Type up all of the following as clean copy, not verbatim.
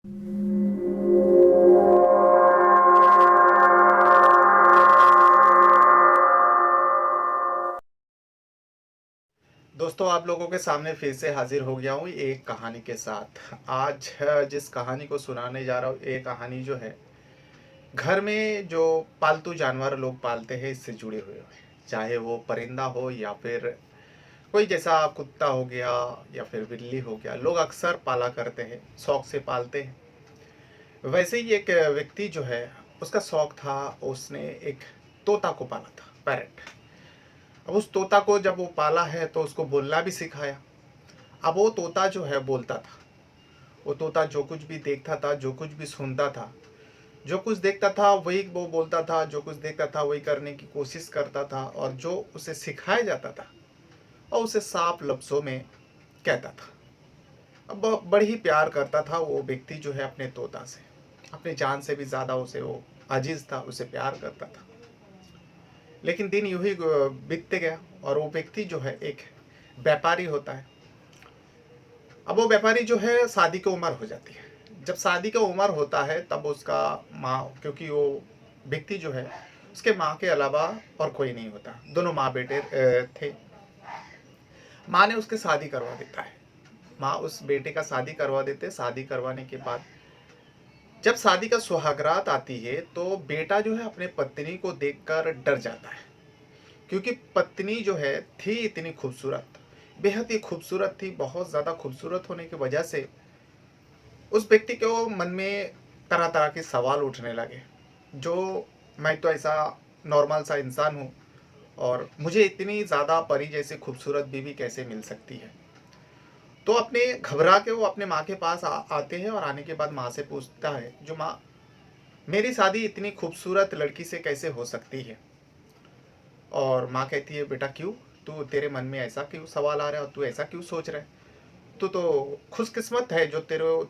दोस्तों, आप लोगों के सामने फिर से हाजिर हो गया हूँ एक कहानी के साथ। आज जिस कहानी को सुनाने जा रहा हूँ, ये कहानी जो है घर में जो पालतू जानवर लोग पालते हैं इससे जुड़े हुए हैं। चाहे वो परिंदा हो या फिर कोई जैसा कुत्ता हो गया या फिर बिल्ली हो गया, लोग अक्सर पाला करते हैं, शौक से पालते हैं। वैसे ही एक व्यक्ति जो है, उसका शौक था, उसने एक तोता को पाला था, पैरट। अब उस तोता को जब वो पाला है तो उसको बोलना भी सिखाया। अब वो तोता जो है बोलता था। वो तोता जो कुछ भी देखता था, जो कुछ भी सुनता था, जो कुछ देखता था वही वो बोलता था, जो कुछ देखता था वही करने की कोशिश करता था, और जो उसे सिखाया जाता था और उसे साफ लफ्ज़ों में कहता था। अब बड़ी ही प्यार करता था वो व्यक्ति जो है अपने तोता से। अपनी जान से भी ज़्यादा उसे वो अजीज था, उसे प्यार करता था। लेकिन दिन यूं ही बीतते गया और वो व्यक्ति जो है एक व्यापारी होता है। अब वो व्यापारी जो है शादी की उम्र हो जाती है। जब शादी का उम्र होता है तब उसका माँ, क्योंकि वो व्यक्ति जो है उसके माँ के अलावा और कोई नहीं होता, दोनों माँ बेटे थे। माँ ने उसके शादी करवा देता है। माँ उस बेटे का शादी करवा देते। शादी करवाने के बाद जब शादी का सुहागरात आती है तो बेटा जो है अपने पत्नी को देखकर डर जाता है, क्योंकि पत्नी जो है थी इतनी खूबसूरत, बेहद ही खूबसूरत थी। बहुत ज़्यादा खूबसूरत होने की वजह से उस व्यक्ति को मन में तरह तरह के सवाल उठने लगे। जो मैं तो ऐसा नॉर्मल सा इंसान हूँ और मुझे इतनी ज़्यादा परी जैसी खूबसूरत बीवी कैसे मिल सकती है। तो अपने घबरा के वो अपने माँ के पास आते हैं और आने के बाद माँ से पूछता है, जो माँ, मेरी शादी इतनी खूबसूरत लड़की से कैसे हो सकती है। और माँ कहती है, बेटा क्यों, तू तेरे मन में ऐसा क्यों सवाल आ रहा है और तू ऐसा क्यों सोच रहा है। तू तो खुशकिस्मत है जो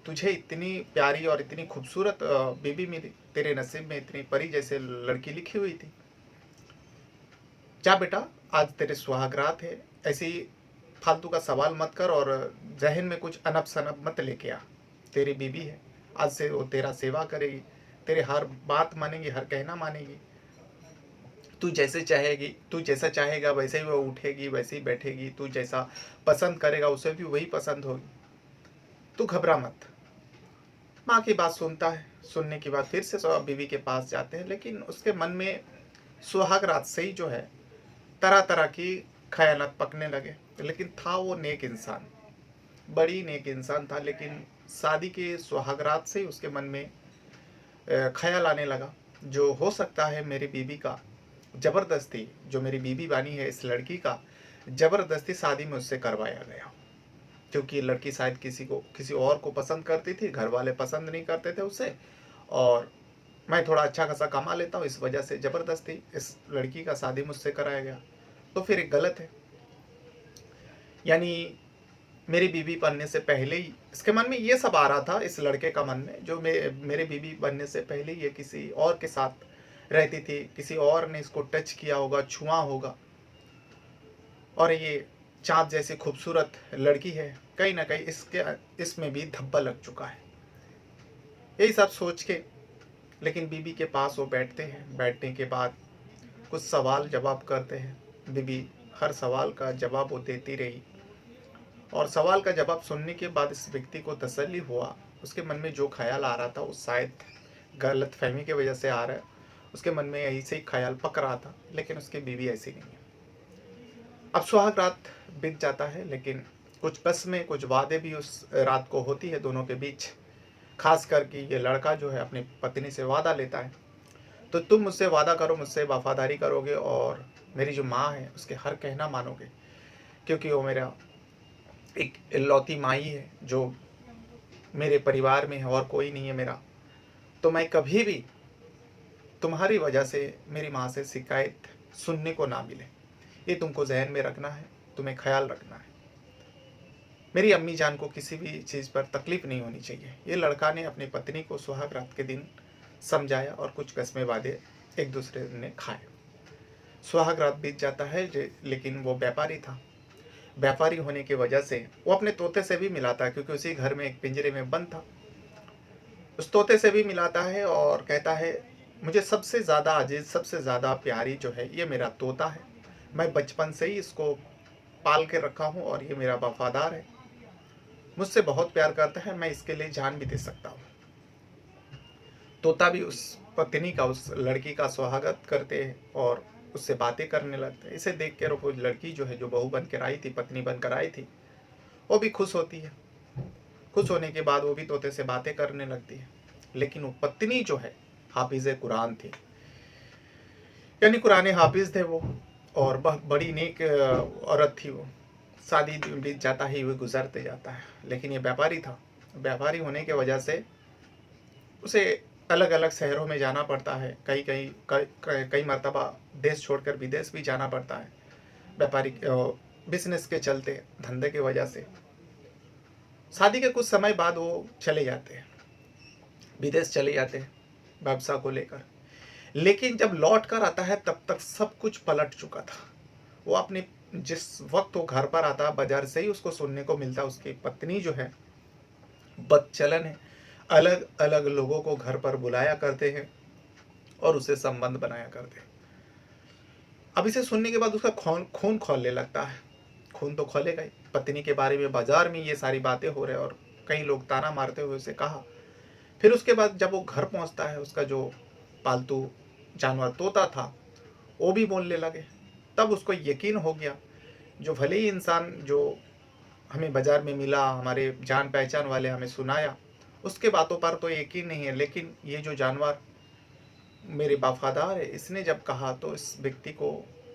तुझे इतनी प्यारी और इतनी खूबसूरत बीबी मिली। तेरे नसीब में इतनी परी जैसे लड़की लिखी हुई थी। जा बेटा, आज तेरे सुहागरात है, ऐसे ही फालतू का सवाल मत कर और जहन में कुछ अनब सनब मत लेके आ। तेरी बीबी है, आज से वो तेरा सेवा करेगी, तेरे हर बात मानेगी, हर कहना मानेगी। तू जैसा चाहेगा वैसे ही वो उठेगी, वैसे ही बैठेगी। तू जैसा पसंद करेगा उसे भी वही पसंद होगी। तू घबरा मत। माँ की बात सुनता है। सुनने के बाद फिर से बीवी के पास जाते हैं, लेकिन उसके मन में सुहाग रात से ही जो है तरह तरह की ख्यालात पकने लगे। लेकिन था वो नेक इंसान, बड़ी नेक इंसान था, लेकिन शादी के सुहागरात से ही उसके मन में ख्याल आने लगा, जो हो सकता है मेरी बीवी का ज़बरदस्ती, जो मेरी बीवी बानी है इस लड़की का ज़बरदस्ती शादी में उससे करवाया गया। क्योंकि ये लड़की शायद किसी और को पसंद करती थी, घर वाले पसंद नहीं करते थे उसे, और मैं थोड़ा अच्छा खासा कमा लेता हूँ, इस वजह से ज़बरदस्ती इस लड़की का शादी मुझसे कराया गया। तो फिर एक गलत है। यानी मेरी बीवी बनने से पहले ही इसके मन में ये सब आ रहा था, इस लड़के का मन में, जो मेरे बीवी बनने से पहले ये किसी और के साथ रहती थी, किसी और ने इसको टच किया होगा, छुआ होगा। और ये चाँद जैसी खूबसूरत लड़की है, कहीं ना कहीं इसमें भी धब्बा लग चुका है। यही सब सोच के लेकिन बीबी के पास वो बैठते हैं। बैठने के बाद कुछ सवाल जवाब करते हैं। बीबी हर सवाल का जवाब वो देती रही, और सवाल का जवाब सुनने के बाद इस व्यक्ति को तसल्ली हुआ। उसके मन में जो ख्याल आ रहा था वो शायद गलत फहमी की वजह से आ रहा है। उसके मन में यही से ही ख्याल पक रहा था, लेकिन उसकी बीवी ऐसी नहीं है। अब सुहाग रात बीत जाता है, लेकिन कुछ कस्में, कुछ वादे भी उस रात को होती है दोनों के बीच। खास करके ये लड़का जो है अपनी पत्नी से वादा लेता है, तो तुम मुझसे वादा करो, मुझसे वफादारी करोगे और मेरी जो माँ है उसके हर कहना मानोगे, क्योंकि वो मेरा एक इकलौती माई है जो मेरे परिवार में है और कोई नहीं है मेरा। तो मैं कभी भी तुम्हारी वजह से मेरी माँ से शिकायत सुनने को ना मिले, ये तुमको जहन में रखना है, तुम्हें ख्याल रखना है। मेरी अम्मी जान को किसी भी चीज़ पर तकलीफ नहीं होनी चाहिए। ये लड़का ने अपनी पत्नी को सुहाग रात के दिन समझाया और कुछ कस्में वादे एक दूसरे ने खाए। सुहाग रात बीत जाता है, लेकिन वो व्यापारी था। व्यापारी होने की वजह से वो अपने तोते से भी मिला था, क्योंकि उसी घर में एक पिंजरे में बंद था। उस तोते से भी मिलाता है और कहता है, मुझे सबसे ज़्यादा अजीज, सबसे ज़्यादा प्यारी जो है ये मेरा तोता है। मैं बचपन से ही इसको पाल के रखा हूँ और ये मेरा वफादार है, मुझसे बहुत प्यार करता है, मैं इसके लिए जान भी दे सकता हूँ। तोता भी उस पत्नी का, उस लड़की का स्वागत करते हैं और उससे बातें करने लगते हैं। इसे देख कर वो लड़की जो है, जो बहू बनकर आई थी, पत्नी बनकर आई थी, वो भी खुश होती है। खुश होने के बाद वो भी तोते से बातें करने लगती है। लेकिन वो पत्नी जो है हाफिज कुरान थी, यानी कुरान हाफिज थे वो, और बहुत बड़ी नेक औरत थी वो। शादी बीत जाता है, वो गुजरते जाता है। लेकिन ये व्यापारी था, व्यापारी होने की वजह से उसे अलग अलग शहरों में जाना पड़ता है, कई मर्तबा देश छोड़कर विदेश भी जाना पड़ता है, व्यापारी बिजनेस के चलते, धंधे की वजह से। शादी के कुछ समय बाद वो चले जाते हैं, विदेश चले जाते हैं व्यवसाय को लेकर। लेकिन जब लौट कर आता है तब तक सब कुछ पलट चुका था। वो अपने, जिस वक्त वो घर पर आता, बाजार से ही उसको सुनने को मिलता, उसकी पत्नी जो है बदचलन है, अलग अलग लोगों को घर पर बुलाया करते हैं और उसे संबंध बनाया करते हैं। अब इसे सुनने के बाद उसका खून खून खौलने लगता है। खून तो खौलेगा ही, पत्नी के बारे में बाजार में ये सारी बातें हो रहे हैं और कई लोग ताना मारते हुए उसे कहा। फिर उसके बाद जब वो घर पहुंचता है, उसका जो पालतू जानवर तोता था वो भी बोलने लगे। तब उसको यकीन हो गया, जो भले ही इंसान जो हमें बाजार में मिला, हमारे जान पहचान वाले हमें सुनाया, उसके बातों पर तो यकीन नहीं है, लेकिन ये जो जानवर मेरे वफादार है, इसने जब कहा तो इस व्यक्ति को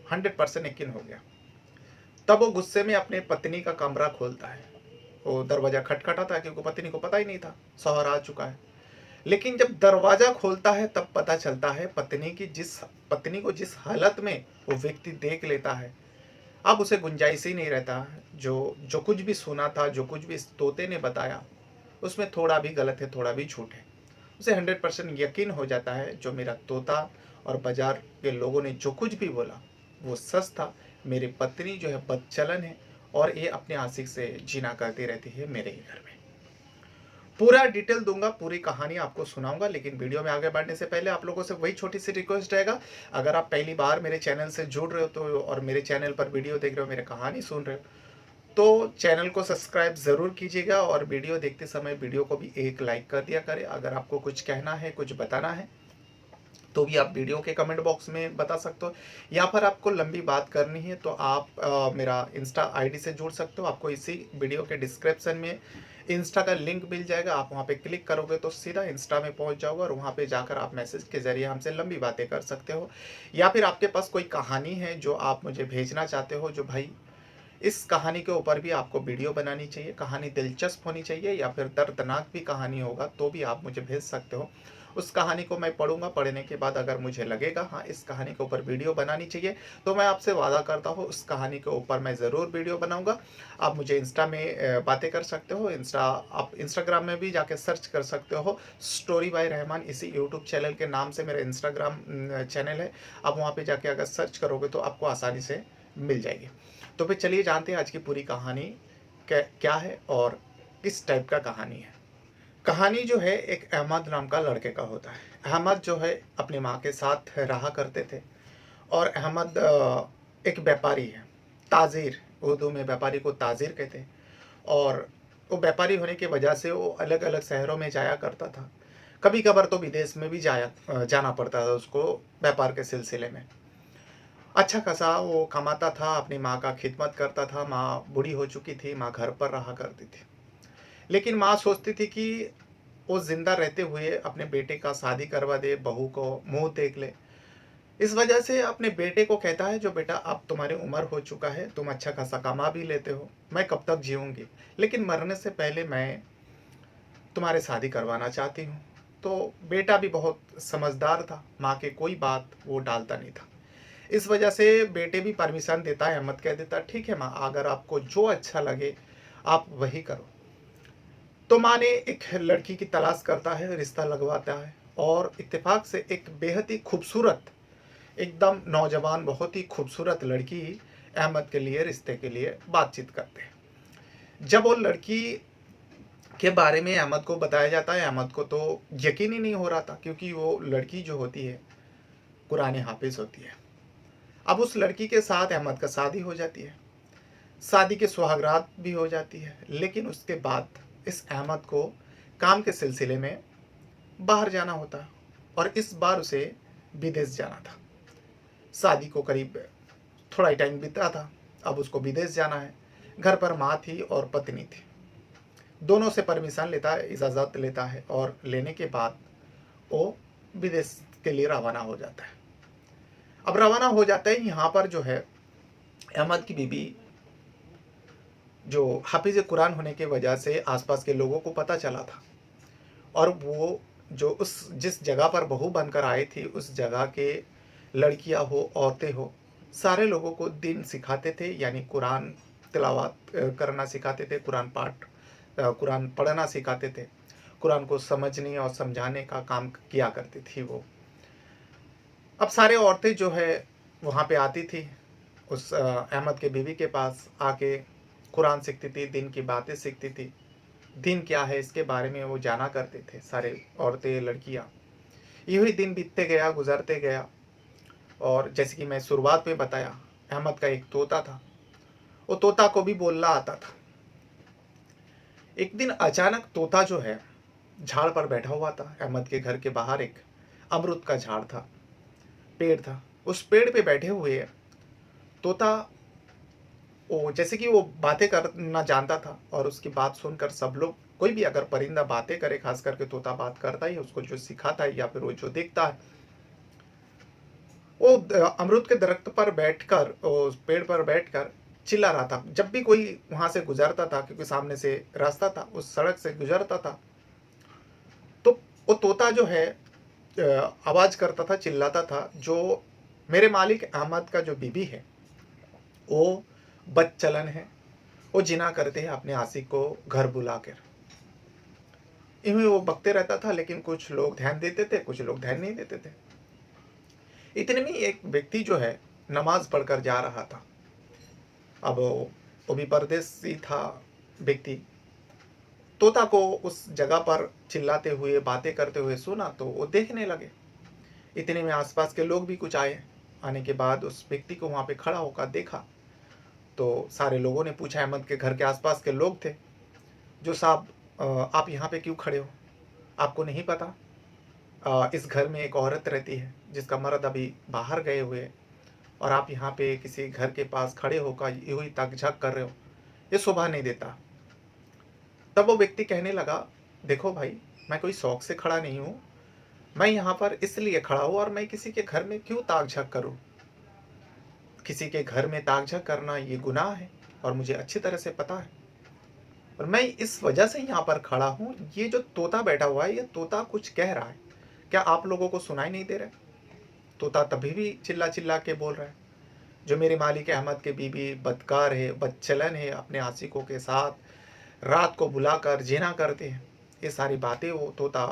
100% यकीन हो गया। तब वो गुस्से में अपने पत्नी का कमरा खोलता है। वो दरवाज़ा खटखटाता है क्योंकि पत्नी को पता ही नहीं था शौहर आ चुका है। लेकिन जब दरवाज़ा खोलता है तब पता चलता है पत्नी को जिस हालत में वो व्यक्ति देख लेता है, अब उसे गुंजाइश ही नहीं रहता है। जो जो कुछ भी सुना था, जो कुछ भी इस तोते ने बताया, उसमें थोड़ा भी गलत है, थोड़ा भी झूठ है। उसे 100% यकीन हो जाता है, जो मेरा तोता और बाजार के लोगों ने जो कुछ भी बोला वो सच था। मेरी पत्नी जो है बदचलन है और ये अपने आशिक से जीना करती रहती है मेरे ही घर में। पूरा डिटेल दूंगा, पूरी कहानी आपको सुनाऊंगा, लेकिन वीडियो में आगे बढ़ने से पहले आप लोगों से वही छोटी सी रिक्वेस्ट रहेगा। अगर आप पहली बार मेरे चैनल से जुड़ रहे हो तो, और मेरे चैनल पर वीडियो देख रहे हो, मेरी कहानी सुन रहे हो, तो चैनल को सब्सक्राइब ज़रूर कीजिएगा और वीडियो देखते समय वीडियो को भी एक लाइक कर दिया करें। अगर आपको कुछ कहना है, कुछ बताना है, तो भी आप वीडियो के कमेंट बॉक्स में बता सकते हो, या फिर आपको लंबी बात करनी है तो आप मेरा इंस्टा आईडी से जुड़ सकते हो। आपको इसी वीडियो के डिस्क्रिप्शन में इंस्टा का लिंक मिल जाएगा, आप वहाँ पे क्लिक करोगे तो सीधा इंस्टा में पहुँच जाओगे और वहाँ पे जाकर आप मैसेज के ज़रिए हमसे लंबी बातें कर सकते हो। या फिर आपके पास कोई कहानी है जो आप मुझे भेजना चाहते हो, जो भाई इस कहानी के ऊपर भी आपको वीडियो बनानी चाहिए, कहानी दिलचस्प होनी चाहिए या फिर दर्दनाक भी कहानी होगा तो भी आप मुझे भेज सकते हो। उस कहानी को मैं पढ़ूंगा, पढ़ने के बाद अगर मुझे लगेगा हाँ इस कहानी के ऊपर वीडियो बनानी चाहिए, तो मैं आपसे वादा करता हूँ उस कहानी के ऊपर मैं ज़रूर वीडियो बनाऊंगा। आप मुझे इंस्टा में बातें कर सकते हो, आप इंस्टाग्राम में भी जाके सर्च कर सकते हो, स्टोरी बाय रहमान, इसी यूट्यूब चैनल के नाम से मेरा इंस्टाग्राम चैनल है। आप वहाँ पर जाके अगर सर्च करोगे तो आपको आसानी से मिल जाएगी। तो फिर चलिए जानते हैं आज की पूरी कहानी क्या है और किस टाइप का कहानी है। कहानी जो है एक अहमद नाम का लड़के का होता है। अहमद जो है अपनी माँ के साथ रहा करते थे और अहमद एक व्यापारी है, ताजिर, उर्दू में व्यापारी को ताजिर कहते हैं। और वो व्यापारी होने की वजह से वो अलग अलग शहरों में जाया करता था, कभी कभार तो विदेश में भी जाना पड़ता था उसको व्यापार के सिलसिले में। अच्छा खासा वो कमाता था, अपनी माँ का खिदमत करता था। माँ बूढ़ी हो चुकी थी, माँ घर पर रहा करती थी। लेकिन माँ सोचती थी कि वो जिंदा रहते हुए अपने बेटे का शादी करवा दे, बहू को मुंह देख ले। इस वजह से अपने बेटे को कहता है, जो बेटा अब तुम्हारी उम्र हो चुका है, तुम अच्छा खासा कमा भी लेते हो, मैं कब तक जीऊँगी, लेकिन मरने से पहले मैं तुम्हारे शादी करवाना चाहती हूँ। तो बेटा भी बहुत समझदार था, माँ के कोई बात वो डालता नहीं था। इस वजह से बेटे भी परमिशन देता है, अहमद कह देता ठीक है माँ, अगर आपको जो अच्छा लगे आप वही करो। तो माँ ने एक लड़की की तलाश करता है, रिश्ता लगवाता है और इत्तेफाक से एक बेहद ही खूबसूरत, एकदम नौजवान, बहुत ही खूबसूरत लड़की अहमद के लिए, रिश्ते के लिए बातचीत करते हैं। जब वो लड़की के बारे में अहमद को बताया जाता है। अहमद को तो यकीन ही नहीं हो रहा था, क्योंकि वो लड़की जो होती है कुरान हाफिज होती है। अब उस लड़की के साथ अहमद का शादी हो जाती है, शादी के सुहागरात भी हो जाती है। लेकिन उसके बाद इस अहमद को काम के सिलसिले में बाहर जाना होता है, और इस बार उसे विदेश जाना था। शादी को करीब थोड़ा ही टाइम बीता था, अब उसको विदेश जाना है। घर पर माँ थी और पत्नी थी, दोनों से परमिशन लेता है, इजाज़त लेता है, और लेने के बाद वो विदेश के लिए रवाना हो जाता है। अब रवाना हो जाता है, यहाँ पर जो है अहमद की बीबी जो हाफिज कुरान होने की वजह से आसपास के लोगों को पता चला था, और वो जो उस जिस जगह पर बहू बनकर आए थी, उस जगह के लड़कियां हो, औरतें हो, सारे लोगों को दीन सिखाते थे, यानी कुरान तिलावत करना सिखाते थे, कुरान पाठ कुरान पढ़ना सिखाते थे, कुरान को समझने और समझाने का काम किया करती थी वो। अब सारे औरतें जो है वहाँ पे आती थी, उस अहमद के बीवी के पास आके कुरान सीखती थी, दिन की बातें सीखती थी, दिन क्या है इसके बारे में वो जाना करते थे सारे औरतें, लड़कियाँ। यूँ ही दिन बीतते गया, गुजरते गया, और जैसे कि मैं शुरुआत में बताया, अहमद का एक तोता था, वो तोता को भी बोलना आता था। एक दिन अचानक तोता जो है झाड़ पर बैठा हुआ था। अहमद के घर के बाहर एक अमरूद का झाड़ था, पेड़ था। उस पेड़ पे बैठे हुए तोता, वो जैसे कि वो बातें करना जानता था, और उसकी बात सुनकर सब लोग, कोई भी अगर परिंदा बातें करे, खास करके तोता बात करता है, उसको जो सिखाता है या फिर वो जो देखता है, वो अमरूद के दरख्त पर बैठकर, उस पेड़ पर बैठकर चिल्ला रहा था। जब भी कोई वहां से गुजरता था, क्योंकि सामने से रास्ता था, उस सड़क से गुजरता था, तो वो तोता जो है आवाज करता था, चिल्लाता था, जो मेरे मालिक अहमद का जो बीबी है वो बदचलन है, वो जिना करते हैं अपने आशिक को घर बुलाकर। इन्हें वो बकते रहता था, लेकिन कुछ लोग ध्यान देते थे, कुछ लोग ध्यान नहीं देते थे। इतने में एक व्यक्ति जो है नमाज पढ़कर जा रहा था। अब वो भी परदेसी था व्यक्ति। तोता को उस जगह पर चिल्लाते हुए, बातें करते हुए सुना, तो वो देखने लगे। इतने में आसपास के लोग भी कुछ आए। आने के बाद उस व्यक्ति को वहाँ पे खड़ा होकर देखा, तो सारे लोगों ने पूछा, अहमद के घर के आसपास के लोग थे, जो साहब आप यहाँ पे क्यों खड़े हो? आपको नहीं पता इस घर में एक औरत रहती है जिसका मर्द अभी बाहर गए हुए हैं, और आप यहाँ पे किसी घर के पास खड़े होकर यूं ही तक झक कर रहे हो, ये शोभा नहीं देता। तब वो व्यक्ति कहने लगा, देखो भाई, मैं कोई शौक से खड़ा नहीं हूँ, मैं यहाँ पर इसलिए खड़ा हूँ, और मैं किसी के घर में क्यों ताक झक करूँ? किसी के घर में ताक झक करना ये गुनाह है, और मुझे अच्छी तरह से पता है, और मैं इस वजह से यहाँ पर खड़ा हूँ। ये जो तोता बैठा हुआ है, ये तोता कुछ कह रहा है, क्या आप लोगों को सुनाई नहीं दे रहा है? तोता तभी भी चिल्ला चिल्ला के बोल रहा है, जो मेरे मालिक अहमद के बीबी बदकार है, बदचलन है, अपने आशिकों के साथ रात को बुलाकर जिना करते हैं, ये सारी बातें वो तोता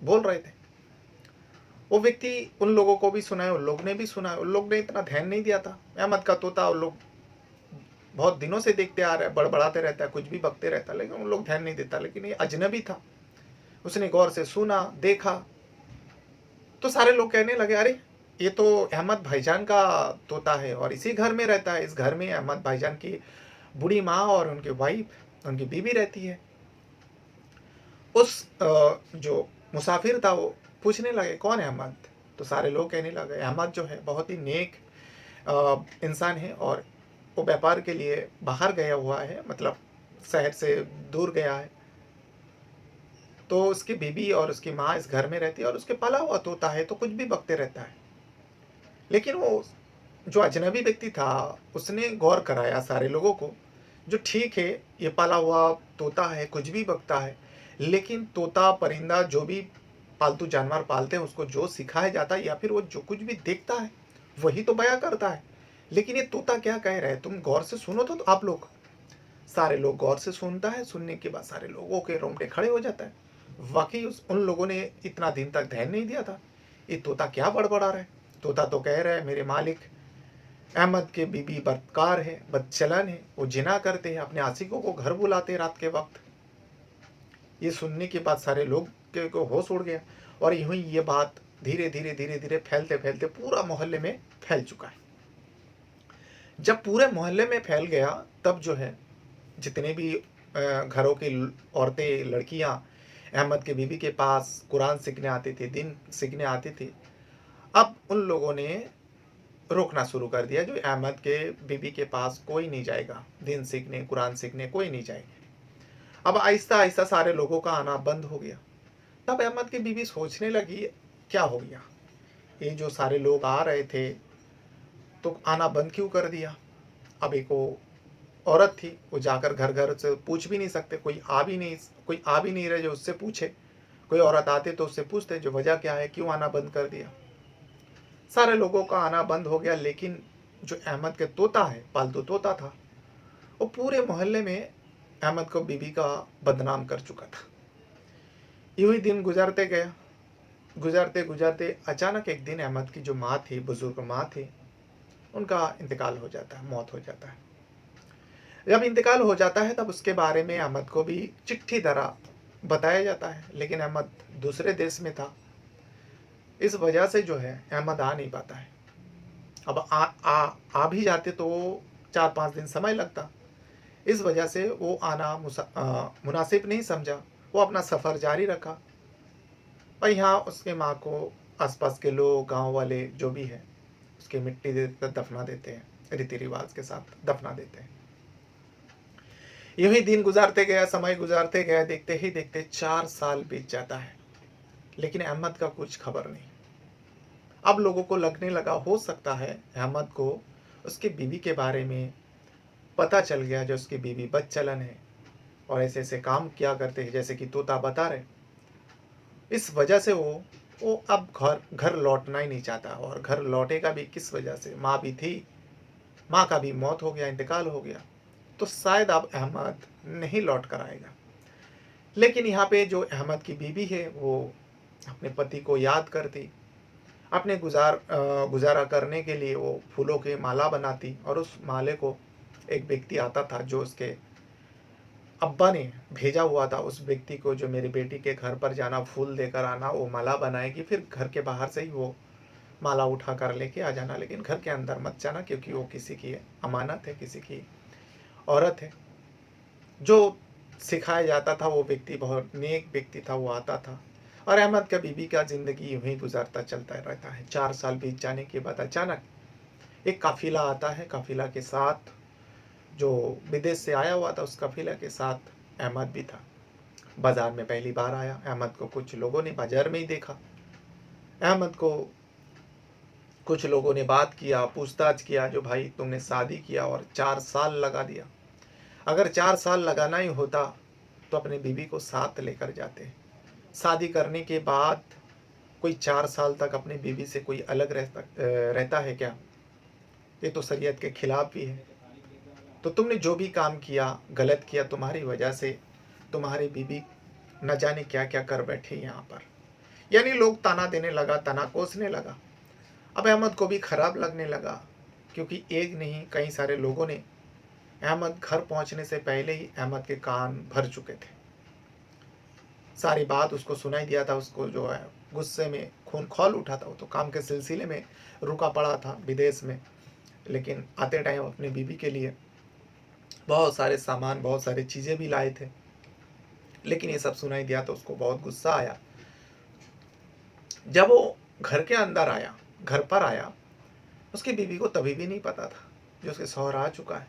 बोल रहे थे। वो व्यक्ति उन लोगों को भी सुनाए, उन लोग ने भी सुना, उन लोग ने इतना ध्यान नहीं दिया था। अहमद का तोता उन लोग बहुत दिनों से देखते आ रहे हैं, बड़बड़ाते रहता है, कुछ भी बकते रहता है, लेकिन उन लोग ध्यान नहीं देता। लेकिन ये अजनबी था, उसने गौर से सुना, देखा, तो सारे लोग कहने लगे, अरे ये तो अहमद भाईजान का तोता है, और इसी घर में रहता है। इस घर में अहमद भाईजान की बूढ़ी माँ और उनकी वाइफ, उनकी बीवी रहती है। उस जो मुसाफिर था वो पूछने लगे, कौन है अहमद? तो सारे लोग कहने लगे, अहमद जो है बहुत ही नेक इंसान है, और वो व्यापार के लिए बाहर गया हुआ है, मतलब शहर से दूर गया है, तो उसकी बीबी और उसकी माँ इस घर में रहती है, और उसके पाला हुआ तोता है, तो कुछ भी बकते रहता है। लेकिन वो जो अजनबी व्यक्ति था, उसने गौर कराया सारे लोगों को, जो ठीक है, ये पाला हुआ तोता है, कुछ भी बकता है, लेकिन तोता परिंदा जो भी पालतू जानवर पालते हैं, उसको जो सिखाया जाता है या फिर वो जो कुछ भी देखता है वही तो बयां करता है। लेकिन ये तोता क्या कह रहा है, तुम गौर से सुनो तो आप लोग। सारे लोग गौर से सुनता है, सुनने के बाद सारे लोगों के रोंगटे खड़े हो जाता है। वाकई उन लोगों ने इतना दिन तक ध्यान नहीं दिया था, ये तोता क्या बड़बड़ा रहा है। तोता तो कह रहा है, मेरे मालिक अहमद के बीबी बदकार है, बदचलन है, वो जिना करते हैं, अपने आशिकों को घर बुलाते हैं रात के वक्त। ये सुनने के बाद सारे लोग के को होश उड़ गया और यूं ही ये बात धीरे धीरे धीरे धीरे फैलते फैलते पूरा मोहल्ले में फैल चुका है। जब पूरे मोहल्ले में फैल गया तब जो है जितने भी घरों की औरतें लड़कियां अहमद के बीबी के पास कुरान सीखने आती थी, दिन सीखने आती थी, अब उन लोगों ने रोकना शुरू कर दिया जो अहमद के बीबी के पास कोई नहीं जाएगा, दिन सीखने कुरान सीखने कोई नहीं जाएगा। अब आहिस्ता आहिस्ता सारे लोगों का आना बंद हो गया। तब अहमद की बीवी सोचने लगी क्या हो गया, ये जो सारे लोग आ रहे थे तो आना बंद क्यों कर दिया। अब एक वो औरत थी, वो जाकर घर घर से पूछ भी नहीं सकते, कोई आ भी नहीं रहे जो उससे पूछे। कोई औरत आते तो उससे पूछते जो वजह क्या है, क्यों आना बंद कर दिया। सारे लोगों का आना बंद हो गया, लेकिन जो अहमद के तोता है, पालतू तोता था, वो पूरे मोहल्ले में अहमद को बीबी का बदनाम कर चुका था। यूं ही दिन गुजरते गया, गुजरते गुजरते अचानक एक दिन अहमद की जो माँ थी, बुजुर्ग माँ थी, उनका इंतकाल हो जाता है, मौत हो जाता है। जब इंतकाल हो जाता है तब उसके बारे में अहमद को भी चिट्ठी द्वारा बताया जाता है, लेकिन अहमद दूसरे देश में था, इस वजह से जो है अहमद आ नहीं पाता है। अब आ भी जाते तो 4-5 दिन समय लगता, इस वजह से वो आना मुनासिब नहीं समझा, वो अपना सफ़र जारी रखा। और यहाँ उसके माँ को आसपास के लोग, गांव वाले जो भी है, उसके मिट्टी दफना देते हैं, रीति रिवाज के साथ दफना देते हैं। यूं ही दिन गुजारते गया, समय गुजारते गया, देखते ही देखते 4 साल बीत जाता है, लेकिन अहमद का कुछ खबर नहीं। अब लोगों को लगने लगा हो सकता है अहमद को उसकी बीवी के बारे में पता चल गया, जो उसकी बीवी बदचलन है और ऐसे ऐसे काम किया करते हैं जैसे कि तोता बता रहे। इस वजह से वो अब घर लौटना ही नहीं चाहता, और घर लौटेगा भी किस वजह से, माँ भी थी, माँ का भी मौत हो गया, इंतकाल हो गया, तो शायद अब अहमद नहीं लौट कर आएगा। लेकिन यहाँ पे जो अहमद की बीवी है वो अपने पति को याद करती, अपने गुजारा करने के लिए वो फूलों के माला बनाती, और उस माले को एक व्यक्ति आता था जो उसके अब्बा ने भेजा हुआ था, उस व्यक्ति को, जो मेरी बेटी के घर पर जाना, फूल देकर आना, वो माला बनाएगी, फिर घर के बाहर से ही वो माला उठा कर लेके आ जाना, लेकिन घर के अंदर मत जाना क्योंकि वो किसी की अमानत है, किसी की औरत है। जो सिखाया जाता था वो व्यक्ति बहुत नेक व्यक्ति था, वो आता था। और अहमद का बीबी का ज़िंदगी यूं ही गुजारता चलता रहता है। 4 साल बीत जाने के बाद अचानक एक काफ़िला आता है, काफ़िला के साथ जो विदेश से आया हुआ था, उस काफ़िला के साथ अहमद भी था। बाज़ार में पहली बार आया अहमद को, कुछ लोगों ने बाज़ार में ही देखा अहमद को, कुछ लोगों ने बात किया, पूछताछ किया, जो भाई तुमने शादी किया और 4 साल लगा दिया, अगर 4 साल लगाना ही होता तो अपने बीवी को साथ लेकर जाते। शादी करने के बाद कोई 4 साल तक अपनी बीवी से कोई अलग रहता है क्या? ये तो शरीयत के खिलाफ भी है। तो तुमने जो भी काम किया गलत किया, तुम्हारी वजह से तुम्हारी बीवी न जाने क्या क्या कर बैठी यहाँ पर। यानी लोग ताना देने लगा, ताना कोसने लगा। अब अहमद को भी खराब लगने लगा, क्योंकि एक नहीं कई सारे लोगों ने अहमद घर पहुंचने से पहले ही अहमद के कान भर चुके थे। सारी बात उसको सुनाई दिया था, उसको जो है गुस्से में खून खौल उठा था। वो तो काम के सिलसिले में रुका पड़ा था विदेश में, लेकिन आते टाइम अपनी बीवी के लिए बहुत सारे सामान, बहुत सारी चीज़ें भी लाए थे, लेकिन ये सब सुनाई दिया तो उसको बहुत गुस्सा आया। जब वो घर के अंदर आया, घर पर आया, उसकी बीवी को तभी भी नहीं पता था जो उसके शौहर आ चुका है।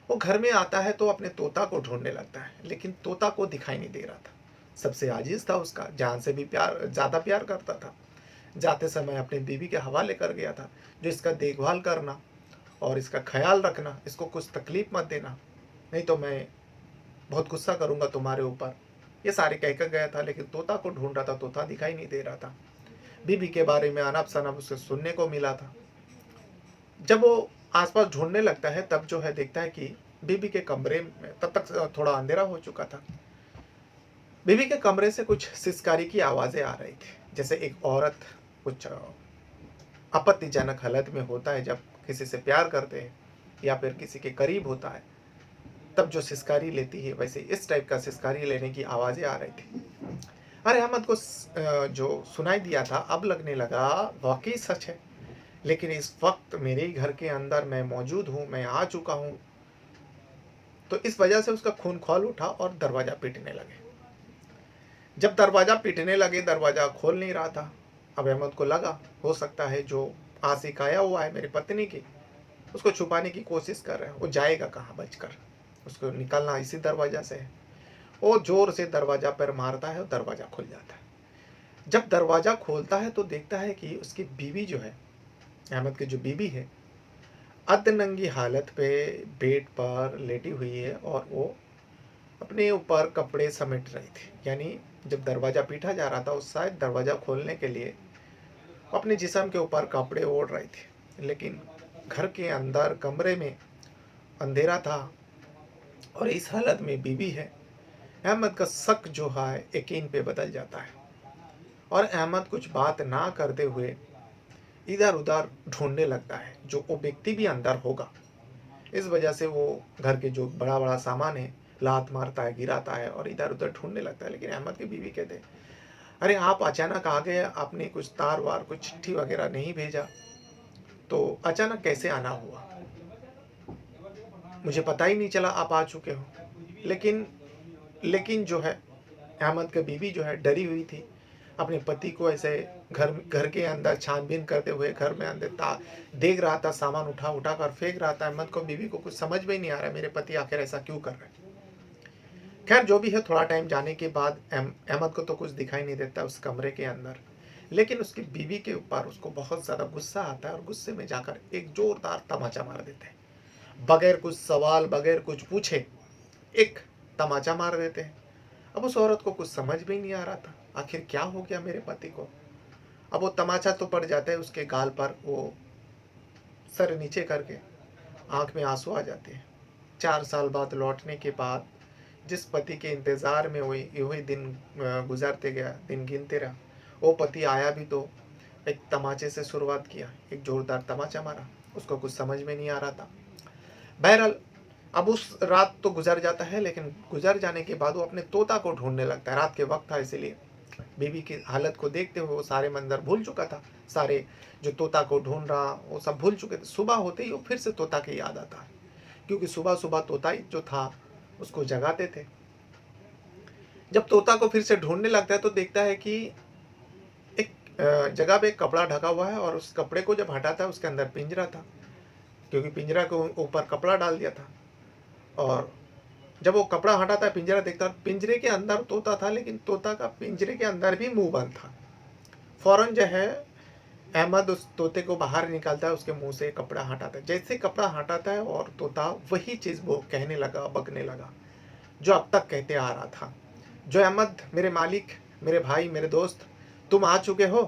वो घर में आता है तो अपने तोता को ढूंढने लगता है, लेकिन तोता को दिखाई नहीं दे रहा था। सबसे आजीज था उसका, जान से भी ज़्यादा प्यार करता था। जाते समय अपनी बीवी के हवाले कर गया था, जो इसका देखभाल करना और इसका ख्याल रखना, इसको कुछ तकलीफ मत देना, नहीं तो मैं बहुत गुस्सा करूंगा तुम्हारे ऊपर। ये सारे कहकर गया था, लेकिन तोता को ढूंढ रहा था, तोता दिखाई नहीं दे रहा था। बीबी के बारे में अनब शनब उसे सुनने को मिला था। जब वो आसपास ढूंढने लगता है तब जो है देखता है कि बीबी के कमरे में, तब तक थोड़ा अंधेरा हो चुका था, बीवी के कमरे से कुछ सिसकारी की आवाज़ें आ रही थी, जैसे एक औरत कुछ आपत्तिजनक हालत में होता है जब किसी से प्यार करते हैं या फिर किसी के करीब होता है, तब जो सिसकारी लेती है वैसे इस टाइप का सिसकारी लेने की आवाज़ें आ रही थी। अरे अहमद को जो सुनाई दिया था अब लगने लगा वाक़ई सच है। लेकिन इस वक़्त मेरे ही घर के अंदर मैं मौजूद हूँ, मैं आ चुका हूँ। तो इस वजह से उसका खून खौल उठा और दरवाज़ा पीटने लगे। जब दरवाज़ा पीटने लगे, दरवाज़ा खोल नहीं रहा था। अब अहमद को लगा हो सकता है जो आशिक आया हुआ है मेरी पत्नी की, उसको छुपाने की कोशिश कर रहे हैं। वो जाएगा कहाँ बचकर? उसको निकलना इसी दरवाज़ा से है। वो ज़ोर से दरवाज़ा पर मारता है और दरवाज़ा खुल जाता है। जब दरवाज़ा खोलता है तो देखता है कि उसकी बीवी जो है, अहमद की जो बीवी है, अर्धनंगी हालत पे बेड पर लेटी हुई है और वो अपने ऊपर कपड़े समेट रही थी। यानी जब दरवाज़ा पीटा जा रहा था उस शायद दरवाज़ा खोलने के लिए अपने जिस्म के ऊपर कपड़े ओढ़ रही थी। लेकिन घर के अंदर कमरे में अंधेरा था और इस हालत में बीवी है। अहमद का शक जो है यकीन पे बदल जाता है और अहमद कुछ बात ना करते हुए इधर उधर ढूंढने लगता है जो वो व्यक्ति भी अंदर होगा। इस वजह से वो घर के जो बड़ा बड़ा सामान है लात मारता है, गिराता है और इधर उधर ढूंढने लगता है। लेकिन अहमद की बीवी कहते हैं, अरे आप अचानक आ गए, आपने कुछ तार वार कुछ चिट्ठी वगैरह नहीं भेजा, तो अचानक कैसे आना हुआ? मुझे पता ही नहीं चला आप आ चुके हो। लेकिन लेकिन जो है अहमद की बीवी जो है डरी हुई थी। अपने पति को ऐसे घर घर के अंदर छानबीन करते हुए घर में अंदर देख रहा था, सामान उठा उठा कर फेंक रहा था। अहमद को बीवी को कुछ समझ में ही नहीं आ रहा मेरे पति आखिर ऐसा क्यों कर रहे हैं। खैर जो भी है, थोड़ा टाइम जाने के बाद अहमद को तो कुछ दिखाई नहीं देता उस कमरे के अंदर। लेकिन उसकी बीवी के ऊपर उसको बहुत ज़्यादा गुस्सा आता है और गुस्से में जाकर एक जोरदार तमाचा मार देते हैं। बगैर कुछ सवाल, बगैर कुछ पूछे एक तमाचा मार देते हैं। अब उस औरत को कुछ समझ में ही नहीं आ रहा था, आखिर क्या हो गया मेरे पति को। अब वो तमाचा तो पड़ जाता है उसके गाल पर, वो सर नीचे करके आंख में आंसू आ जाते हैं। 4 साल बाद लौटने के बाद जिस पति के इंतज़ार में हुई यूं दिन गुजरते गया, दिन गिनते रहा। वो पति आया भी तो एक तमाचे से शुरुआत किया, एक जोरदार तमाचा मारा। उसको कुछ समझ में नहीं आ रहा था। बहरहाल अब उस रात तो गुजर जाता है, लेकिन गुजर जाने के बाद वो अपने तोता को ढूंढने लगता है। रात के वक्त था इसीलिए बीवी की हालत को देखते हुए वो सारे मंजर भूल चुका था। सारे जो तोता को ढूंढ रहा वो सब भूल चुके थे। सुबह होते ही वो फिर से तोता की याद आता है, क्योंकि सुबह सुबह तोता ही जो था उसको जगाते थे। जब तोता को फिर से ढूंढने लगता है तो देखता है कि एक जगह पे एक कपड़ा ढका हुआ है और उस कपड़े को जब हटाता है उसके अंदर पिंजरा था, क्योंकि पिंजरा के ऊपर कपड़ा डाल दिया था। और जब वो कपड़ा हटाता है, पिंजरा देखता है, पिंजरे के अंदर तोता था, लेकिन तोता का पिंजरे के अंदर भी मुंह बंद था। फौरन जो है अहमद उस तोते को बाहर निकालता है, उसके मुंह से कपड़ा हटाता है। जैसे कपड़ा हटाता है और तोता वही चीज़ वो कहने लगा, बकने लगा जो अब तक कहते आ रहा था, जो अहमद मेरे मालिक, मेरे भाई, मेरे दोस्त, तुम आ चुके हो।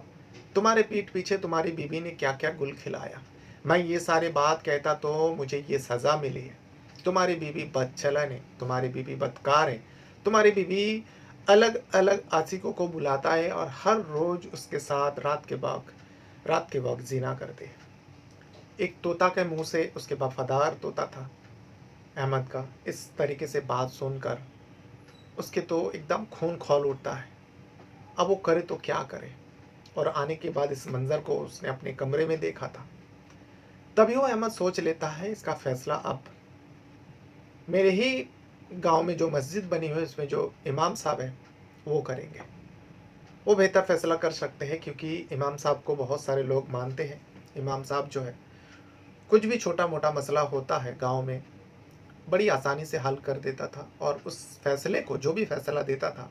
तुम्हारे पीठ पीछे तुम्हारी बीवी ने क्या क्या गुल खिलाया। मैं ये सारे बात कहता तो मुझे ये सज़ा मिली है। तुम्हारी बीवी बदचलन है, तुम्हारी बीवी बदकार है, तुम्हारी बीवी अलग अलग आशिकों को बुलाता है और हर रोज़ उसके साथ रात के वक्त जीना करते हैं। एक तोता के मुंह से, उसके वफादार तोता था अहमद का, इस तरीके से बात सुनकर उसके तो एकदम खून खौल उठता है। अब वो करे तो क्या करे। और आने के बाद इस मंजर को उसने अपने कमरे में देखा था। तभी वो अहमद सोच लेता है इसका फैसला अब मेरे ही गांव में जो मस्जिद बनी हुई है उसमें जो इमाम साहब है वो करेंगे। वो बेहतर फैसला कर सकते हैं, क्योंकि इमाम साहब को बहुत सारे लोग मानते हैं। इमाम साहब जो है कुछ भी छोटा मोटा मसला होता है गांव में बड़ी आसानी से हल कर देता था और उस फैसले को, जो भी फैसला देता था,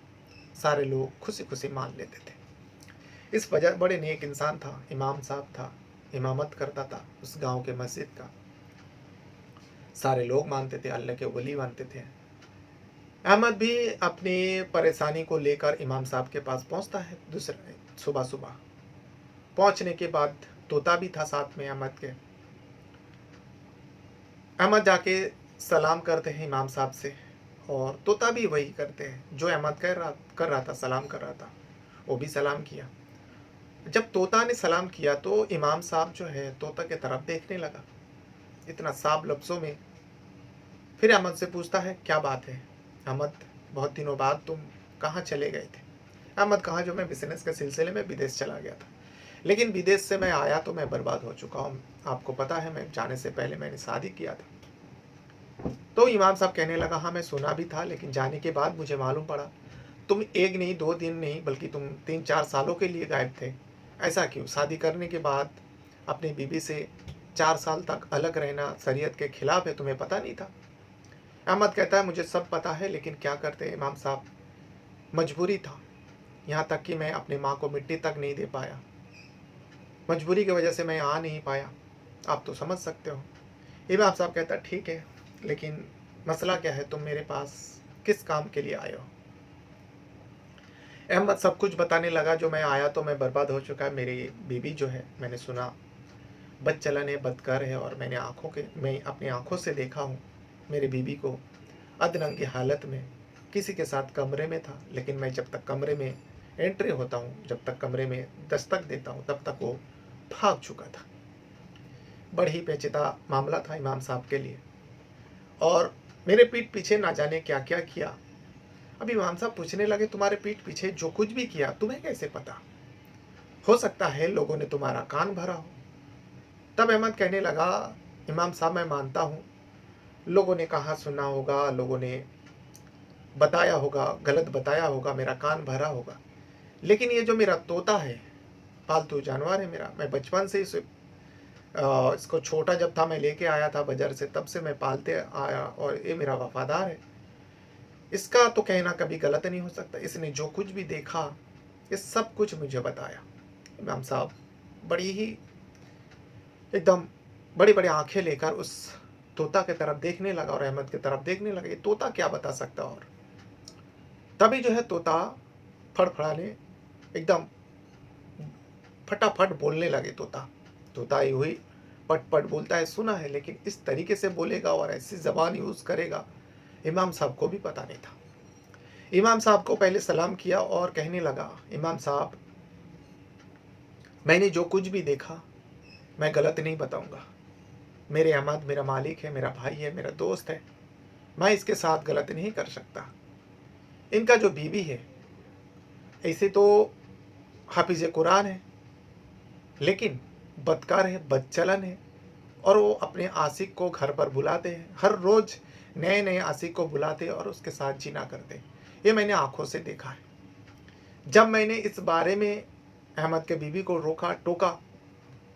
सारे लोग खुशी खुशी मान लेते थे। इस वजह बड़े नेक इंसान था, इमाम साहब था, इमामत करता था उस गांव के मस्जिद का। सारे लोग मानते थे, अल्लाह के वली मानते थे। अहमद भी अपनी परेशानी को लेकर इमाम साहब के पास पहुंचता है। दूसरे सुबह सुबह पहुंचने के बाद तोता भी था साथ में अहमद के। अहमद जाके सलाम करते हैं इमाम साहब से और तोता भी वही करते हैं जो अहमद कर रहा था, सलाम कर रहा था। वो भी सलाम किया। जब तोता ने सलाम किया तो इमाम साहब जो है तोता के तरफ देखने लगा। इतना साफ लफ्ज़ों में फिर अहमद से पूछता है, क्या बात है अहमद, बहुत दिनों बाद तुम कहाँ चले गए थे? अहमद कहा, जो मैं बिजनेस के सिलसिले में विदेश चला गया था, लेकिन विदेश से मैं आया तो मैं बर्बाद हो चुका हूँ। आपको पता है, मैं जाने से पहले मैंने शादी किया था। तो इमाम साहब कहने लगा, हाँ मैं सुना भी था, लेकिन जाने के बाद मुझे मालूम पड़ा तुम एक नहीं, 2 दिन नहीं, बल्कि तुम 3-4 सालों के लिए गायब थे। ऐसा क्यों? शादी करने के बाद अपनी बीवी से 4 साल तक अलग रहना शरीयत के खिलाफ है, तुम्हें पता नहीं था? अहमद कहता है, मुझे सब पता है, लेकिन क्या करते इमाम साहब, मजबूरी था। यहाँ तक कि मैं अपनी माँ को मिट्टी तक नहीं दे पाया। मजबूरी की वजह से मैं आ नहीं पाया। आप तो समझ सकते हो। इमाम साहब कहता है, ठीक है, लेकिन मसला क्या है? तुम मेरे पास किस काम के लिए आए हो? अहमद सब कुछ बताने लगा, जो मैं आया तो मैं बर्बाद हो चुका है। मेरी बीवी जो है, मैंने सुना बदचलन है, बदकार है, और मैं अपनी आंखों से देखा हूँ मेरी बीवी को अधनंगी हालत में किसी के साथ कमरे में था। लेकिन मैं जब तक कमरे में एंट्री होता हूँ, जब तक कमरे में दस्तक देता हूँ, तब तक वो भाग चुका था। बड़ी ही पेचीदा मामला था इमाम साहब के लिए, और मेरे पीठ पीछे ना जाने क्या क्या किया। अब इमाम साहब पूछने लगे, तुम्हारे पीठ पीछे जो कुछ भी किया तुम्हें कैसे पता? हो सकता है लोगों ने तुम्हारा कान भरा हो। तब अहमद कहने लगा, इमाम साहब मैं मानता हूँ, लोगों ने कहा सुना होगा, लोगों ने बताया होगा, गलत बताया होगा, मेरा कान भरा होगा, लेकिन ये जो मेरा तोता है, पालतू जानवर है मेरा, मैं बचपन से इसको छोटा जब था मैं लेके आया था बाजार से, तब से मैं पालते आया, और ये मेरा वफादार है। इसका तो कहना कभी गलत नहीं हो सकता। इसने जो कुछ भी देखा, ये सब कुछ मुझे बताया। इमाम साहब बड़ी ही एकदम बड़ी बड़ी आंखें लेकर उस तोता की तरफ देखने लगा, और अहमद की तरफ देखने लगा, ये तोता क्या बता सकता। और तभी जो है तोता फड़फड़ाने एकदम फटाफट बोलने लगे। तोता तोता ही हुई पट पट बोलता है, सुना है, लेकिन इस तरीके से बोलेगा और ऐसी जबान यूज करेगा, इमाम साहब को भी पता नहीं था। इमाम साहब को पहले सलाम किया और कहने लगा, इमाम साहब मैंने जो कुछ भी देखा मैं गलत नहीं बताऊंगा। मेरे अहमद मेरा मालिक है, मेरा भाई है, मेरा दोस्त है, मैं इसके साथ गलत नहीं कर सकता। इनका जो बीवी है, ऐसे तो हाफिज कुरान है, लेकिन बदकार है, बदचलन है, और वो अपने आशिक को घर पर बुलाते हैं, हर रोज नए नए आशिक को बुलाते और उसके साथ जीना करते। ये मैंने आंखों से देखा है। जब मैंने इस बारे में अहमद के बीवी को रोका टोका,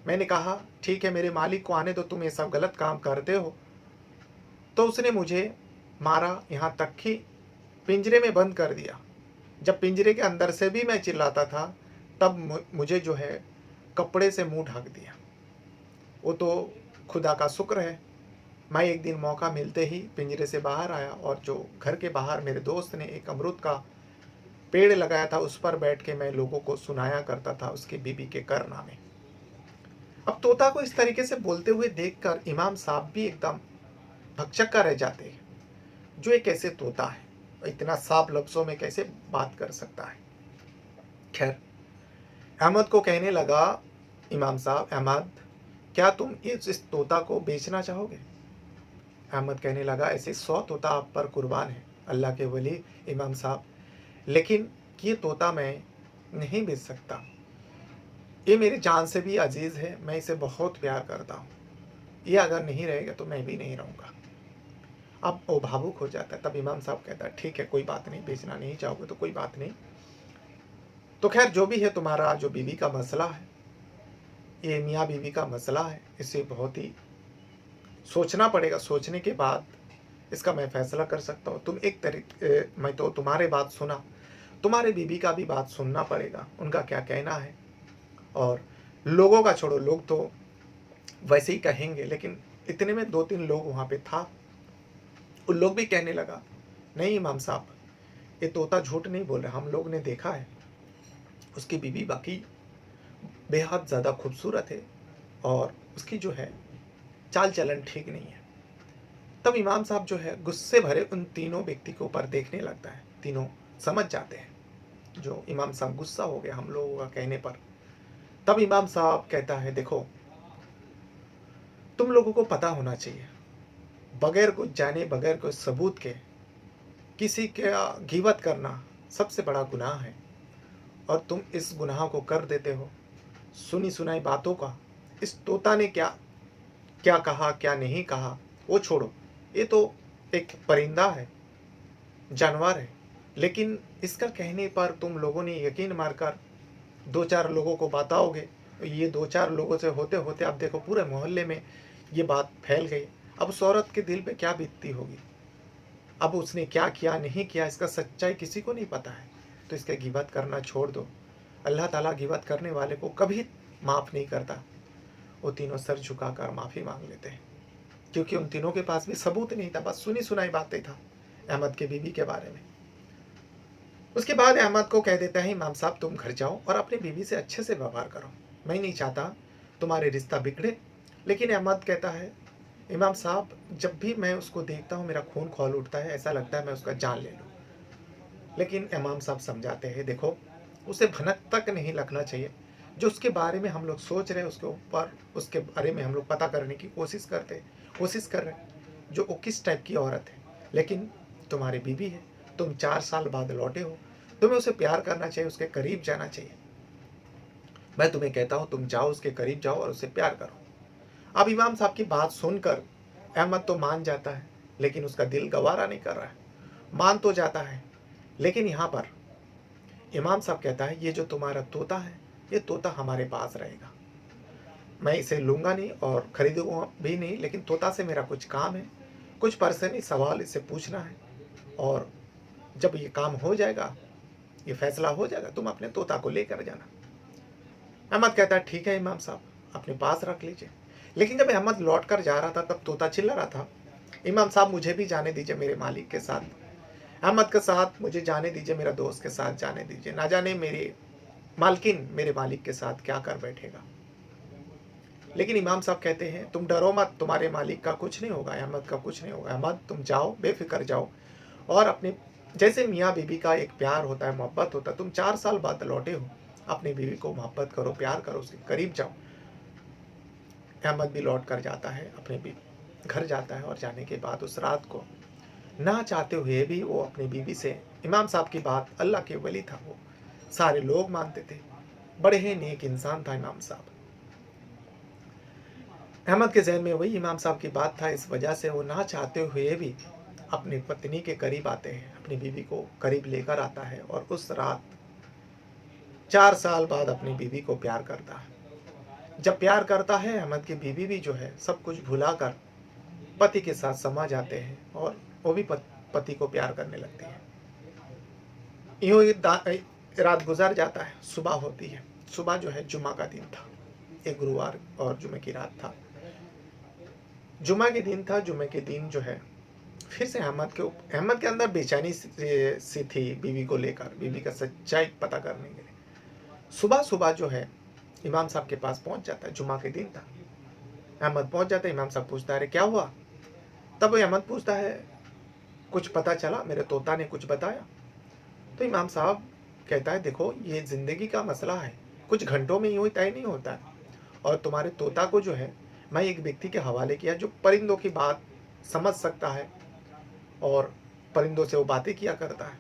मैंने कहा ठीक है मेरे मालिक को आने दो, तुम ये सब गलत काम करते हो, तो उसने मुझे मारा, यहाँ तक कि पिंजरे में बंद कर दिया। जब पिंजरे के अंदर से भी मैं चिल्लाता था, तब मुझे जो है कपड़े से मुंह ढक दिया। वो तो खुदा का शुक्र है, मैं एक दिन मौका मिलते ही पिंजरे से बाहर आया, और जो घर के बाहर मेरे दोस्त ने एक अमरूद का पेड़ लगाया था, उस पर बैठ के मैं लोगों को सुनाया करता था उसकी बीबी के कारनामे। अब तोता को इस तरीके से बोलते हुए देखकर इमाम साहब भी एकदम भकचक्का रह जाते हैं। जो एक ऐसे तोता है, इतना साफ लफ्जों में कैसे बात कर सकता है। खैर, अहमद को कहने लगा, इमाम साहब अहमद, क्या तुम इस तोता को बेचना चाहोगे? अहमद कहने लगा, ऐसे 100 तोता आप पर कुर्बान है अल्लाह के वली इमाम साहब, लेकिन ये तोता मैं नहीं बेच सकता। ये मेरी जान से भी अजीज़ है, मैं इसे बहुत प्यार करता हूँ। ये अगर नहीं रहेगा तो मैं भी नहीं रहूँगा। अब वो भावुक हो जाता है। तब इमाम साहब कहता है, ठीक है कोई बात नहीं, बेचना नहीं चाहोगे तो कोई बात नहीं। तो खैर जो भी है, तुम्हारा जो बीवी का मसला है, ये मियाँ बीवी का मसला है, इसे बहुत ही सोचना पड़ेगा। सोचने के बाद इसका मैं फैसला कर सकता हूँ। तुम एक तरीके, मैं तो तुम्हारे बात सुना, तुम्हारे बीवी का भी बात सुनना पड़ेगा, उनका क्या कहना है। और लोगों का छोड़ो, लोग तो वैसे ही कहेंगे, लेकिन इतने में 2-3 लोग वहाँ पे था। उन लोग भी कहने लगा, नहीं इमाम साहब, ये तोता झूठ नहीं बोल रहा, हम लोग ने देखा है, उसकी बीवी बाकी बेहद ज़्यादा खूबसूरत है, और उसकी जो है चाल चलन ठीक नहीं है। तब इमाम साहब जो है गुस्से भरे उन तीनों व्यक्ति के ऊपर देखने लगता है। तीनों समझ जाते हैं जो इमाम साहब गुस्सा हो गया हम लोगों का कहने पर। तब इमाम साहब कहता है, देखो तुम लोगों को पता होना चाहिए, बगैर कुछ जाने, बगैर कोई सबूत के किसी का ग़ीबत करना सबसे बड़ा गुनाह है, और तुम इस गुनाह को कर देते हो। सुनी सुनाई बातों का, इस तोता ने क्या क्या कहा, क्या नहीं कहा, वो छोड़ो। ये तो एक परिंदा है, जानवर है, लेकिन इसका कहने पर तुम लोगों ने यकीन मारकर 2-4 लोगों को बताओगे। ये 2-4 लोगों से होते-होते अब देखो पूरे मोहल्ले में ये बात फैल गई। अब उस औरत के दिल पे क्या बीतती होगी? अब उसने क्या किया, नहीं किया, इसका सच्चाई किसी को नहीं पता है। तो इसका ग़ीबत करना छोड़ दो। अल्लाह ताला ग़ीबत करने वाले को कभी माफ़ नहीं करता। वो तीनों सर झुकाकर माफ़ी माँग लेते हैं, क्योंकि उन तीनों के पास भी सबूत नहीं था, बस सुनी-सुनाई बातें था अहमद के बीवी के बारे में। उसके बाद अहमद को कह देता है, इमाम साहब तुम घर जाओ और अपनी बीवी से अच्छे से व्यवहार करो। मैं नहीं चाहता तुम्हारे रिश्ता बिगड़े। लेकिन अहमद कहता है, इमाम साहब जब भी मैं उसको देखता हूँ मेरा खून खौल उठता है, ऐसा लगता है मैं उसका जान ले लूँ। लेकिन इमाम साहब समझाते हैं, देखो उसे भनक तक नहीं लगना चाहिए। जो उसके बारे में हम लोग सोच रहे हैं उसके ऊपर, उसके बारे में हम लोग पता करने की कोशिश कर रहे हैं, जो वो किस टाइप की औरत है। लेकिन तुम्हारी बीवी है, तुम 4 साल बाद लौटे हो, तुम्हें उसे प्यार करना चाहिए, उसके करीब जाना चाहिए। मैं तुम्हें कहता हूँ तुम जाओ, उसके करीब जाओ और उसे प्यार करो। अब इमाम साहब की बात सुनकर अहमद तो मान जाता है, लेकिन उसका दिल गवारा नहीं कर रहा है। मान तो जाता है, लेकिन यहाँ पर इमाम साहब कहता है, ये जो तुम्हारा तोता है, ये तोता हमारे पास रहेगा। मैं इसे लूँगा नहीं और खरीदूँगा भी नहीं, लेकिन तोता से मेरा कुछ काम है, कुछ पर्सनली सवाल इससे पूछना है, और जब ये काम हो जाएगा, ये फैसला हो जाएगा, तुम अपने तोता को लेकर जाना। अहमद कहता है, ठीक है इमाम साहब, अपने पास रख लीजिए। लेकिन जब अहमद लौट कर जा रहा था, तब तोता चिल्ला रहा था, इमाम साहब मुझे भी जाने दीजिए मेरे मालिक के साथ, अहमद के साथ मुझे जाने दीजिए, मेरा दोस्त के साथ जाने दीजिए। ना जाने मेरी मालकिन मेरे मालिक के साथ क्या कर बैठेगा। लेकिन इमाम साहब कहते हैं, तुम डरो मत, तुम्हारे मालिक का कुछ नहीं होगा, अहमद का कुछ नहीं होगा। अहमद तुम जाओ, बेफिक्र जाओ, और अपने जैसे मियाँ बीवी का एक प्यार होता है, मोहब्बत होता है, तुम 4 साल बाद लौटे हो, अपनी बीवी को मोहब्बत करो, प्यार करो, उसके करीब जाओ। अहमद भी लौट कर जाता है, अपने बीवी घर जाता है, और जाने के बाद उस रात को ना चाहते हुए भी वो अपनी बीवी से, इमाम साहब की बात, अल्लाह के वली था वो, सारे लोग मानते थे, बड़े ही नेक इंसान था इमाम साहब। अहमद के ज़हन में वही इमाम साहब की बात था, इस वजह से वो ना चाहते हुए भी अपनी पत्नी के करीब आते हैं, अपनी बीवी को करीब लेकर आता है, और उस रात 4 साल बाद अपनी बीवी को प्यार करता है। जब प्यार करता है, अहमद की बीवी भी जो है सब कुछ भुलाकर पति के साथ समा जाते हैं, और वो भी पति को प्यार करने लगती है। यूं ही रात गुजर जाता है, सुबह होती है। सुबह जो है जुम्मा का दिन था, एक गुरुवार और जुम्मे की रात था। जुम्मा के दिन था, जुम्मे के दिन जो है फिर से अहमद के अंदर बेचैनी सी थी बीवी को लेकर, बीवी का सच्चाई पता करने के लिए। सुबह सुबह जो है इमाम साहब के पास पहुंच जाता है, जुम्मा के दिन था। अहमद पहुंच जाता है, इमाम साहब पूछता है, अरे क्या हुआ? तब अहमद पूछता है, कुछ पता चला, मेरे तोता ने कुछ बताया? तो इमाम साहब कहता है, देखो ये ज़िंदगी का मसला है, कुछ घंटों में यूँ ही तय नहीं होता है, और तुम्हारे तोता को जो है मैं एक व्यक्ति के हवाले किया जो परिंदों की बात समझ सकता है, और परिंदों से वो बातें किया करता है।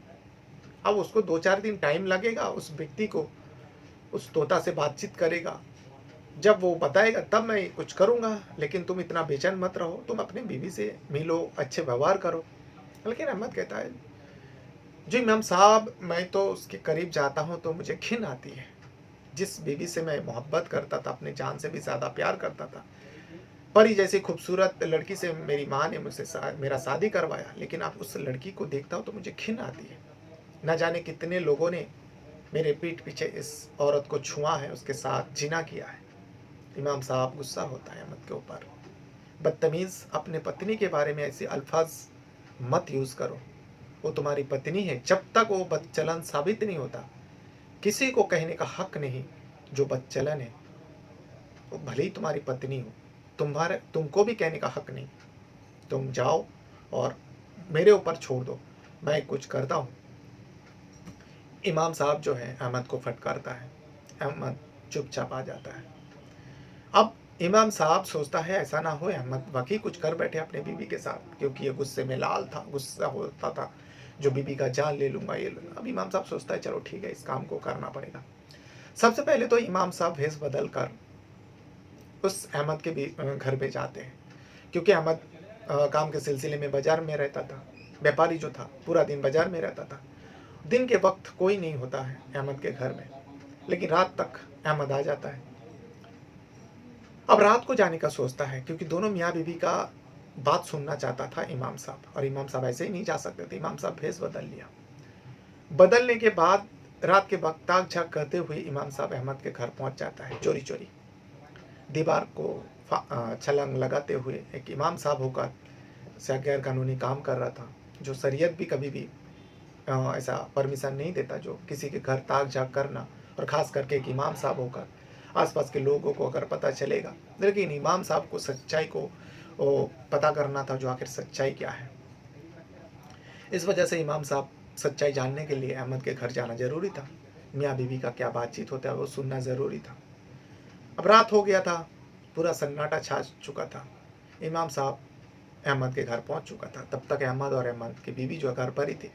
अब उसको 2-4 दिन टाइम लगेगा, उस व्यक्ति को उस तोता से बातचीत करेगा, जब वो बताएगा तब मैं कुछ करूँगा, लेकिन तुम इतना बेचैन मत रहो, तुम अपनी बीवी से मिलो, अच्छे व्यवहार करो। लेकिन अहमद कहता है, जी इमाम साहब मैं तो उसके करीब जाता हूँ तो मुझे घिन आती है। जिस बीवी से मैं मोहब्बत करता था, अपनी जान से भी ज़्यादा प्यार करता था, परी जैसी खूबसूरत लड़की से मेरी माँ ने मुझसे मेरा शादी करवाया, लेकिन अब उस लड़की को देखता हूँ तो मुझे घिन आती है। न जाने कितने लोगों ने मेरे पीठ पीछे इस औरत को छुआ है, उसके साथ जिना किया है। इमाम साहब गुस्सा होता है अहमद के ऊपर, बदतमीज़, अपने पत्नी के बारे में ऐसे अल्फाज मत यूज़ करो, वो तुम्हारी पत्नी है। जब तक वो बदचलन साबित नहीं होता, किसी को कहने का हक नहीं जो बदचलन है, वो भले ही तुम्हारी पत्नी हो, तुमको भी कहने का हक नहीं। तुम जाओ और मेरे ऊपर छोड़ दो, मैं कुछ करता हूँ। इमाम साहब जो है अहमद को फटकारता है, अहमद चुपचाप आ जाता है। अब इमाम साहब सोचता है ऐसा ना हो अहमद वाकई कुछ कर बैठे अपने बीवी के साथ, क्योंकि ये गुस्से में लाल था, गुस्सा होता था जो बीवी का जान ले लूंगा ये लूंगा। अब इमाम साहब सोचता है चलो ठीक है, इस काम को करना पड़ेगा। सबसे पहले तो इमाम साहब भेष बदल कर उस अहमद के घर पे जाते हैं, क्योंकि अहमद काम के सिलसिले में बाजार में रहता था। व्यापारी जो था पूरा दिन बाजार में रहता था। दिन के वक्त कोई नहीं होता है अहमद के घर में, लेकिन रात तक अहमद आ जाता है। अब रात को जाने का सोचता है, क्योंकि दोनों मियाँ बीवी का बात सुनना चाहता था इमाम साहब, और इमाम साहब ऐसे ही नहीं जा सकते थे। इमाम साहब भेष बदल लिया। बदलने के बाद रात के वक्त ताक झाक करते हुए इमाम साहब अहमद के घर पहुंच जाता है। चोरी चोरी दीवार को छलांग लगाते हुए एक इमाम साहब होकर से गैर कानूनी काम कर रहा था, जो शरीयत भी कभी भी ऐसा परमिशन नहीं देता, जो किसी के घर ताक झाक करना, और ख़ास करके एक इमाम साहब होकर आसपास के लोगों को अगर पता चलेगा। लेकिन इमाम साहब को सच्चाई को पता करना था, जो आखिर सच्चाई क्या है। इस वजह से इमाम साहब सच्चाई जानने के लिए अहमद के घर जाना ज़रूरी था। मियाँ बीवी का क्या बातचीत होता है वो सुनना ज़रूरी था। अब रात हो गया था, पूरा सन्नाटा छा चुका था। इमाम साहब अहमद के घर पहुंच चुका था। तब तक अहमद और अहमद की बीवी जो घर पर ही थी,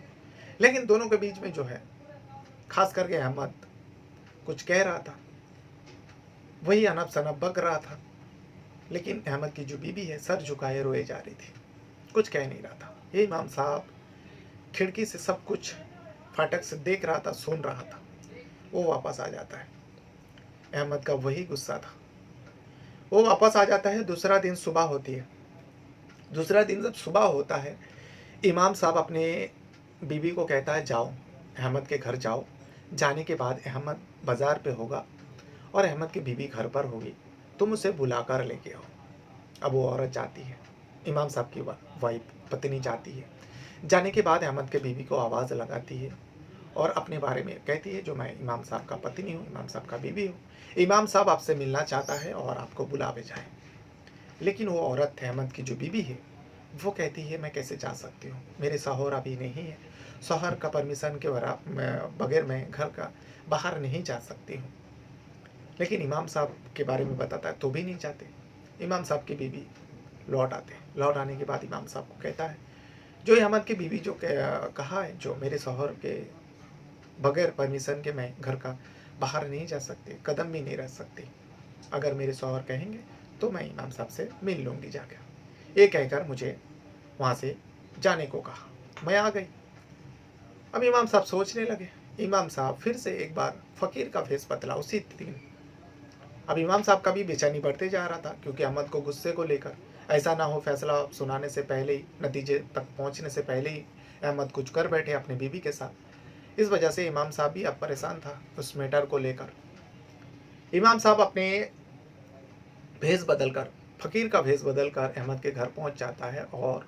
लेकिन दोनों के बीच में जो है, खास करके अहमद कुछ कह रहा था, वही अनब सनब बक रहा था। लेकिन अहमद की जो बीवी है सर झुकाए रोए जा रही थी, कुछ कह नहीं रहा था। ये इमाम साहब खिड़की से सब कुछ फाटक से देख रहा था, सुन रहा था। वो वापस आ जाता है। अहमद का वही गुस्सा था, वो वापस आ जाता है। दूसरा दिन सुबह होती है। दूसरा दिन जब सुबह होता है, इमाम साहब अपने बीवी को कहता है जाओ अहमद के घर जाओ। जाने के बाद अहमद बाज़ार पे होगा और अहमद की बीवी घर पर होगी, तुम उसे बुला कर लेके आओ। अब वो औरत जाती है, इमाम साहब की वाइफ पत्नी जाती है। जाने के बाद अहमद के बीवी को आवाज़ लगाती है और अपने बारे में कहती है, जो मैं इमाम साहब का पत्नी हूँ, इमाम साहब का बीवी हूँ। इमाम साहब आपसे मिलना चाहता है और आपको बुला भेजा है। लेकिन वो औरत अहमद की जो बीवी है, वो कहती है मैं कैसे जा सकती हूँ, मेरे शौहर अभी नहीं है, शौहर का परमिशन के बगैर मैं घर का बाहर नहीं जा सकती हूँ। लेकिन इमाम साहब के बारे में बताता है तो भी नहीं चाहते। इमाम साहब की बीवी लौट आते हैं। लौट आने के बाद इमाम साहब को कहता है, जो अहमद की बीवी जो कहा है, जो मेरे शौहर के बगैर परमिशन के मैं घर का बाहर नहीं जा सकती, कदम भी नहीं रख सकती। अगर मेरे शौहर कहेंगे तो मैं इमाम साहब से मिल लूँगी जाकर। ये कहकर मुझे वहाँ से जाने को कहा। मैं आ गई। अब इमाम साहब सोचने लगे। इमाम साहब फिर से एक बार फ़कीर का भेष बदला उसी दिन। अब इमाम साहब का भी बेचैनी बढ़ते जा रहा था, क्योंकि अहमद को गुस्से को लेकर ऐसा ना हो फैसला सुनाने से पहले ही, नतीजे तक पहुँचने से पहले ही अहमद कुछ कर बैठे अपनी बीवी के साथ। इस वजह से इमाम साहब भी अब परेशान था उस मैटर को लेकर। इमाम साहब अपने भेष बदलकर, फ़कीर का भेष बदलकर अहमद के घर पहुंच जाता है और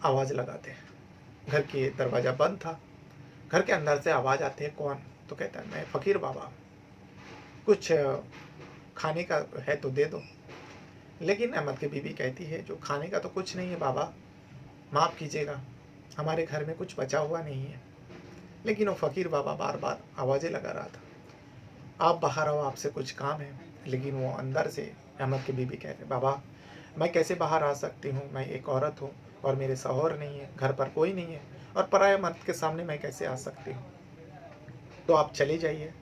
आवाज़ लगाते हैं। घर के दरवाज़ा बंद था। घर के अंदर से आवाज़ आती है, कौन? तो कहता है मैं फ़कीर बाबा हूँ, कुछ खाने का है तो दे दो। लेकिन अहमद की बीवी कहती है, जो खाने का तो कुछ नहीं है बाबा, माफ़ कीजिएगा, हमारे घर में कुछ बचा हुआ नहीं है। लेकिन वो फ़कीर बाबा बार बार आवाज़ें लगा रहा था, आप बाहर आओ, आपसे कुछ काम है। लेकिन वो अंदर से अहमद की बीवी कहते, बाबा मैं कैसे बाहर आ सकती हूँ, मैं एक औरत हूँ और मेरे शौहर नहीं है, घर पर कोई नहीं है, और पराया मर्द के सामने मैं कैसे आ सकती हूँ, तो आप चली जाइए।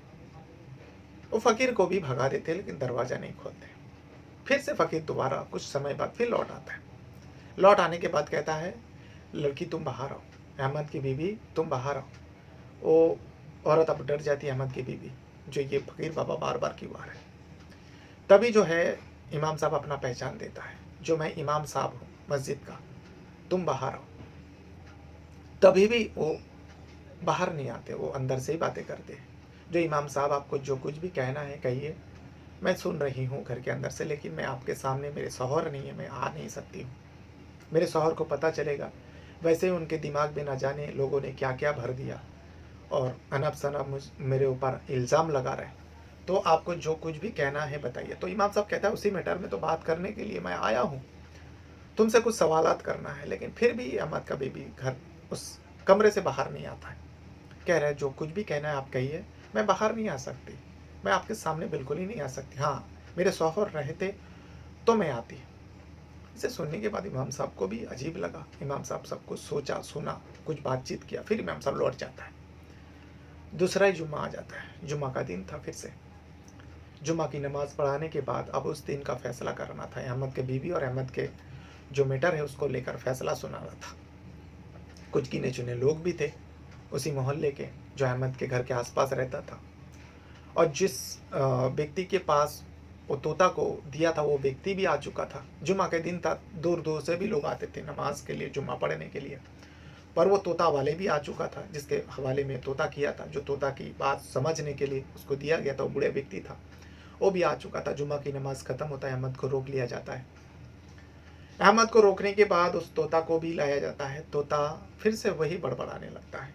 वो फ़कीर को भी भगा देते, लेकिन दरवाज़ा नहीं खोलते। फिर से फ़कीर दोबारा कुछ समय बाद फिर लौट आता है। लौट आने के बाद कहता है, लड़की तुम बाहर आओ, अहमद की बीवी तुम बाहर आओ। वो औरत अब डर जाती है, अहमद की बीवी, जो ये फ़कीर बाबा बार बार क्यों आ रहे हैं। तभी जो है इमाम साहब अपना पहचान देता है, जो मैं इमाम साहब हूँ मस्जिद का, तुम बाहर आओ। तभी भी वो बाहर नहीं आते, वो अंदर से ही बातें करते हैं, जो इमाम साहब आपको जो कुछ भी कहना है कहिए, मैं सुन रही हूँ घर के अंदर से, लेकिन मैं आपके सामने, मेरे शौहर नहीं है, मैं आ नहीं सकती हूँ। मेरे शौहर को पता चलेगा, वैसे ही उनके दिमाग में न जाने लोगों ने क्या क्या भर दिया और अनब शनब मेरे ऊपर इल्ज़ाम लगा रहे हैं। तो आपको जो कुछ भी कहना है बताइए। तो इमाम साहब कहता है, उसी मैटर में तो बात करने के लिए मैं आया हूँ, तुमसे कुछ सवालात करना है। लेकिन फिर भी अहमद का बीबी घर उस कमरे से बाहर नहीं आता है। कह रहा है, जो कुछ भी कहना है आप कहिए, मैं बाहर नहीं आ सकती, मैं आपके सामने बिल्कुल ही नहीं आ सकती। हाँ, मेरे शौहर रहते तो मैं आती। इसे सुनने के बाद इमाम साहब को भी अजीब लगा। इमाम साहब सब कुछ सोचा, सुना, कुछ बातचीत किया, फिर इमाम साहब लौट जाता है। दूसरा ही जुम्मा आ जाता है। जुम्मा का दिन था। फिर से जुम्मा की नमाज़ पढ़ाने के बाद अब उस दिन का फ़ैसला करना था। अहमद के बीवी और अहमद के जो मैटर है उसको लेकर फ़ैसला सुनाना था। कुछ गिने-चुने लोग भी थे उसी मोहल्ले के, जो अहमद के घर के आस-पास रहता था। और जिस व्यक्ति के पास वो तोता को दिया था, वो व्यक्ति भी आ चुका था। जुम्मा के दिन था, दूर-दूर से भी लोग आते थे नमाज़ के लिए, जुम्मा पढ़ने के लिए। पर वो तोता वाले भी आ चुका था, जिसके हवाले में तोता किया था, जो तोता की बात समझने के लिए उसको दिया गया था, वो बूढ़े व्यक्ति था, वो भी आ चुका था। जुम्मा की नमाज़ ख़त्म होता है, अहमद को रोक लिया जाता है। अहमद को रोकने के बाद उस तोता को भी लाया जाता है। तोता फिर से वही बड़बड़ाने लगता है।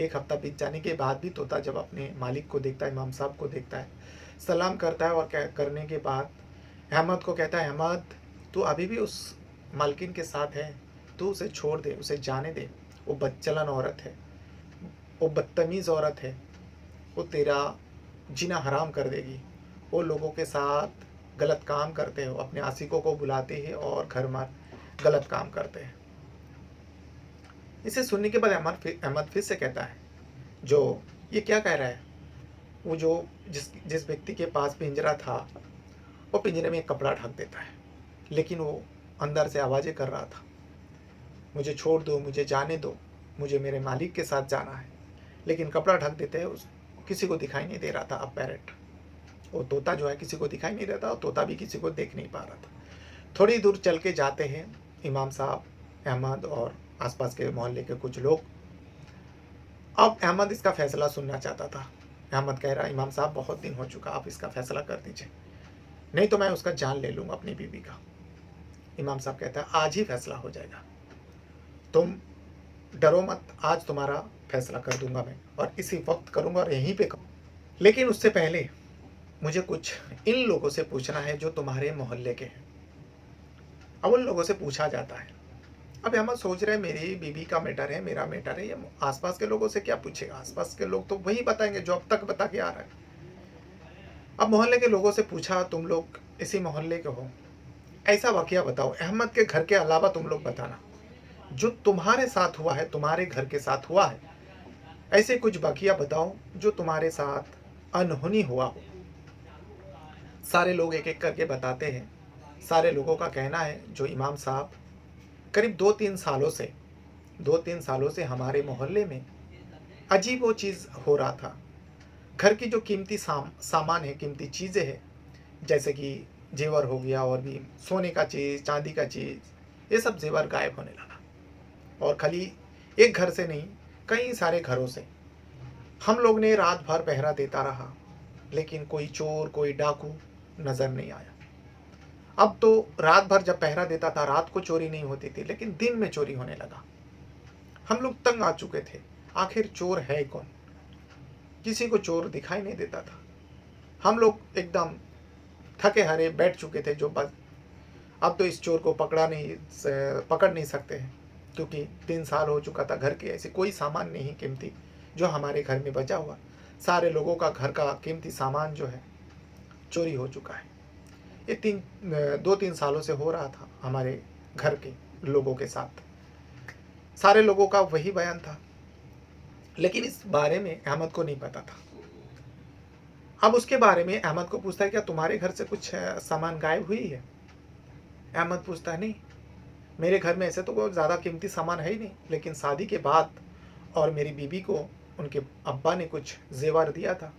एक हफ्ता बीत जाने के बाद भी तोता जब अपने मालिक को देखता है, इमाम साहब को देखता है, सलाम करता है और करने के बाद अहमद को कहता है, अहमद तू अभी भी उस मालकिन के साथ है, तू उसे छोड़ दे, उसे जाने दे। वो बदचलन औरत है, वो बदतमीज़ औरत है, वो तेरा जीना हराम कर देगी। वो लोगों के साथ गलत काम करते हो, अपने आशिकों को बुलाते हैं और घर में गलत काम करते हैं। इसे सुनने के बाद अहमद फिर से कहता है, जो ये क्या कह रहा है? वो जो जिस जिस व्यक्ति के पास पिंजरा था, वो पिंजरे में एक कपड़ा ढक देता है, लेकिन वो अंदर से आवाज़ें कर रहा था, मुझे छोड़ दो, मुझे जाने दो, मुझे मेरे मालिक के साथ जाना है। लेकिन कपड़ा ढक देते हैं, उस किसी को दिखाई नहीं दे रहा था। अपैरेंट वो तोता जो है किसी को दिखाई नहीं देता और तोता भी किसी को देख नहीं पा रहा था। थोड़ी दूर चल के जाते हैं इमाम साहब, अहमद और आसपास के मोहल्ले के कुछ लोग। अब अहमद इसका फ़ैसला सुनना चाहता था। अहमद कह रहा, इमाम साहब बहुत दिन हो चुका, आप इसका फ़ैसला कर दीजिए, नहीं तो मैं उसका जान ले लूँगा अपनी बीवी का। इमाम साहब कहता है, आज ही फ़ैसला हो जाएगा, तुम डरो मत, आज तुम्हारा फ़ैसला कर दूंगा मैं, और इसी वक्त करूँगा और यहीं पे करूँ। लेकिन उससे पहले मुझे कुछ इन लोगों से पूछना है जो तुम्हारे मोहल्ले के हैं। अब उन लोगों से पूछा जाता है। अब अहमद सोच रहे हैं, मेरी बीवी का मैटर है, मेरा मैटर है, ये आसपास के लोगों से क्या पूछेगा? आसपास के लोग तो वही बताएंगे जो अब तक बता के आ रहा है। अब मोहल्ले के लोगों से पूछा, तुम लोग इसी मोहल्ले के हो, ऐसा वाकया बताओ, अहमद के घर के अलावा तुम लोग बताना, जो तुम्हारे साथ हुआ है, तुम्हारे घर के साथ हुआ है, ऐसे कुछ वाकया बताओ जो तुम्हारे साथ अनहोनी हुआ हो। सारे लोग एक एक करके बताते हैं। सारे लोगों का कहना है, जो इमाम साहब करीब 2-3 सालों से हमारे मोहल्ले में अजीब वो चीज़ हो रहा था। घर की जो कीमती सामान है, कीमती चीज़ें हैं, जैसे कि जेवर हो गया और भी सोने का चीज़, चांदी का चीज़, ये सब जेवर गायब होने लगा। और खाली एक घर से नहीं, कई सारे घरों से। हम लोग ने रात भर पहरा देता रहा, लेकिन कोई चोर, कोई डाकू नज़र नहीं आया। अब तो रात भर जब पहरा देता था, रात को चोरी नहीं होती थी, लेकिन दिन में चोरी होने लगा। हम लोग तंग आ चुके थे, आखिर चोर है कौन? किसी को चोर दिखाई नहीं देता था। हम लोग एकदम थके हारे बैठ चुके थे, जो बस अब तो इस चोर को पकड़ नहीं सकते हैं, क्योंकि 3 साल हो चुका था। घर के ऐसे कोई सामान नहीं कीमती जो हमारे घर में बचा हुआ। सारे लोगों का घर का कीमती सामान जो है चोरी हो चुका है। ये 2-3 सालों से हो रहा था हमारे घर के लोगों के साथ। सारे लोगों का वही बयान था, लेकिन इस बारे में अहमद को नहीं पता था। अब उसके बारे में अहमद को पूछता है, क्या तुम्हारे घर से कुछ सामान गायब हुई है? अहमद पूछता है, नहीं, मेरे घर में ऐसे तो कोई ज़्यादा कीमती सामान है ही नहीं, लेकिन शादी के बाद और मेरी बीवी को उनके अब्बा ने कुछ जेवर दिया था,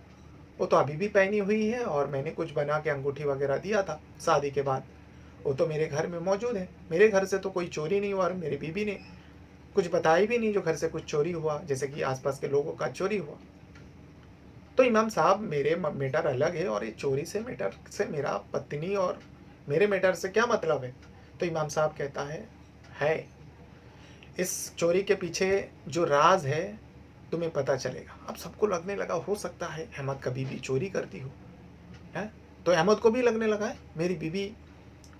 वो तो अभी भी पहनी हुई है, और मैंने कुछ बना के अंगूठी वगैरह दिया था शादी के बाद, वो तो मेरे घर में मौजूद है। मेरे घर से तो कोई चोरी नहीं हुआ, और मेरी बीवी ने कुछ बताया भी नहीं जो घर से कुछ चोरी हुआ, जैसे कि आसपास के लोगों का चोरी हुआ। तो इमाम साहब, मेरे मैटर अलग है, और ये चोरी से मैटर से मेरा पत्नी और मेरे मैटर से क्या मतलब है? तो इमाम साहब कहता है इस चोरी के पीछे जो राज है तुम्हें पता चलेगा। अब सबको लगने लगा, हो सकता है अहमद कभी भी चोरी करती हो, है? तो अहमद को भी लगने लगा है, मेरी बीवी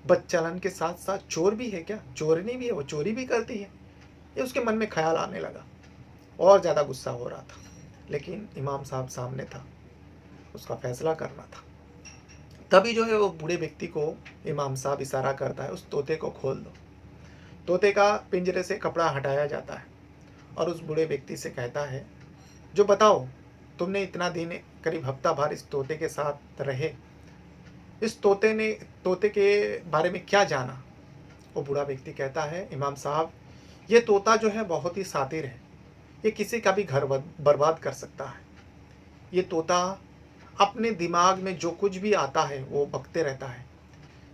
बदचालन के साथ साथ चोर भी है क्या? चोरनी भी है, वो चोरी भी करती है। ये उसके मन में ख्याल आने लगा, और ज़्यादा गुस्सा हो रहा था। लेकिन इमाम साहब सामने था, उसका फैसला करना था। तभी जो है वो बूढ़े व्यक्ति को इमाम साहब इशारा करता है, उस तोते को खोल दो। तोते का पिंजरे से कपड़ा हटाया जाता है और उस बूढ़े व्यक्ति से कहता है, जो बताओ, तुमने इतना दिन करीब हफ्ता भर इस तोते के साथ रहे, इस तोते के बारे में क्या जाना? वो बूढ़ा व्यक्ति कहता है, इमाम साहब, ये तोता जो है बहुत ही शातिर है, ये किसी का भी घर बर्बाद कर सकता है। ये तोता अपने दिमाग में जो कुछ भी आता है वो बकते रहता है,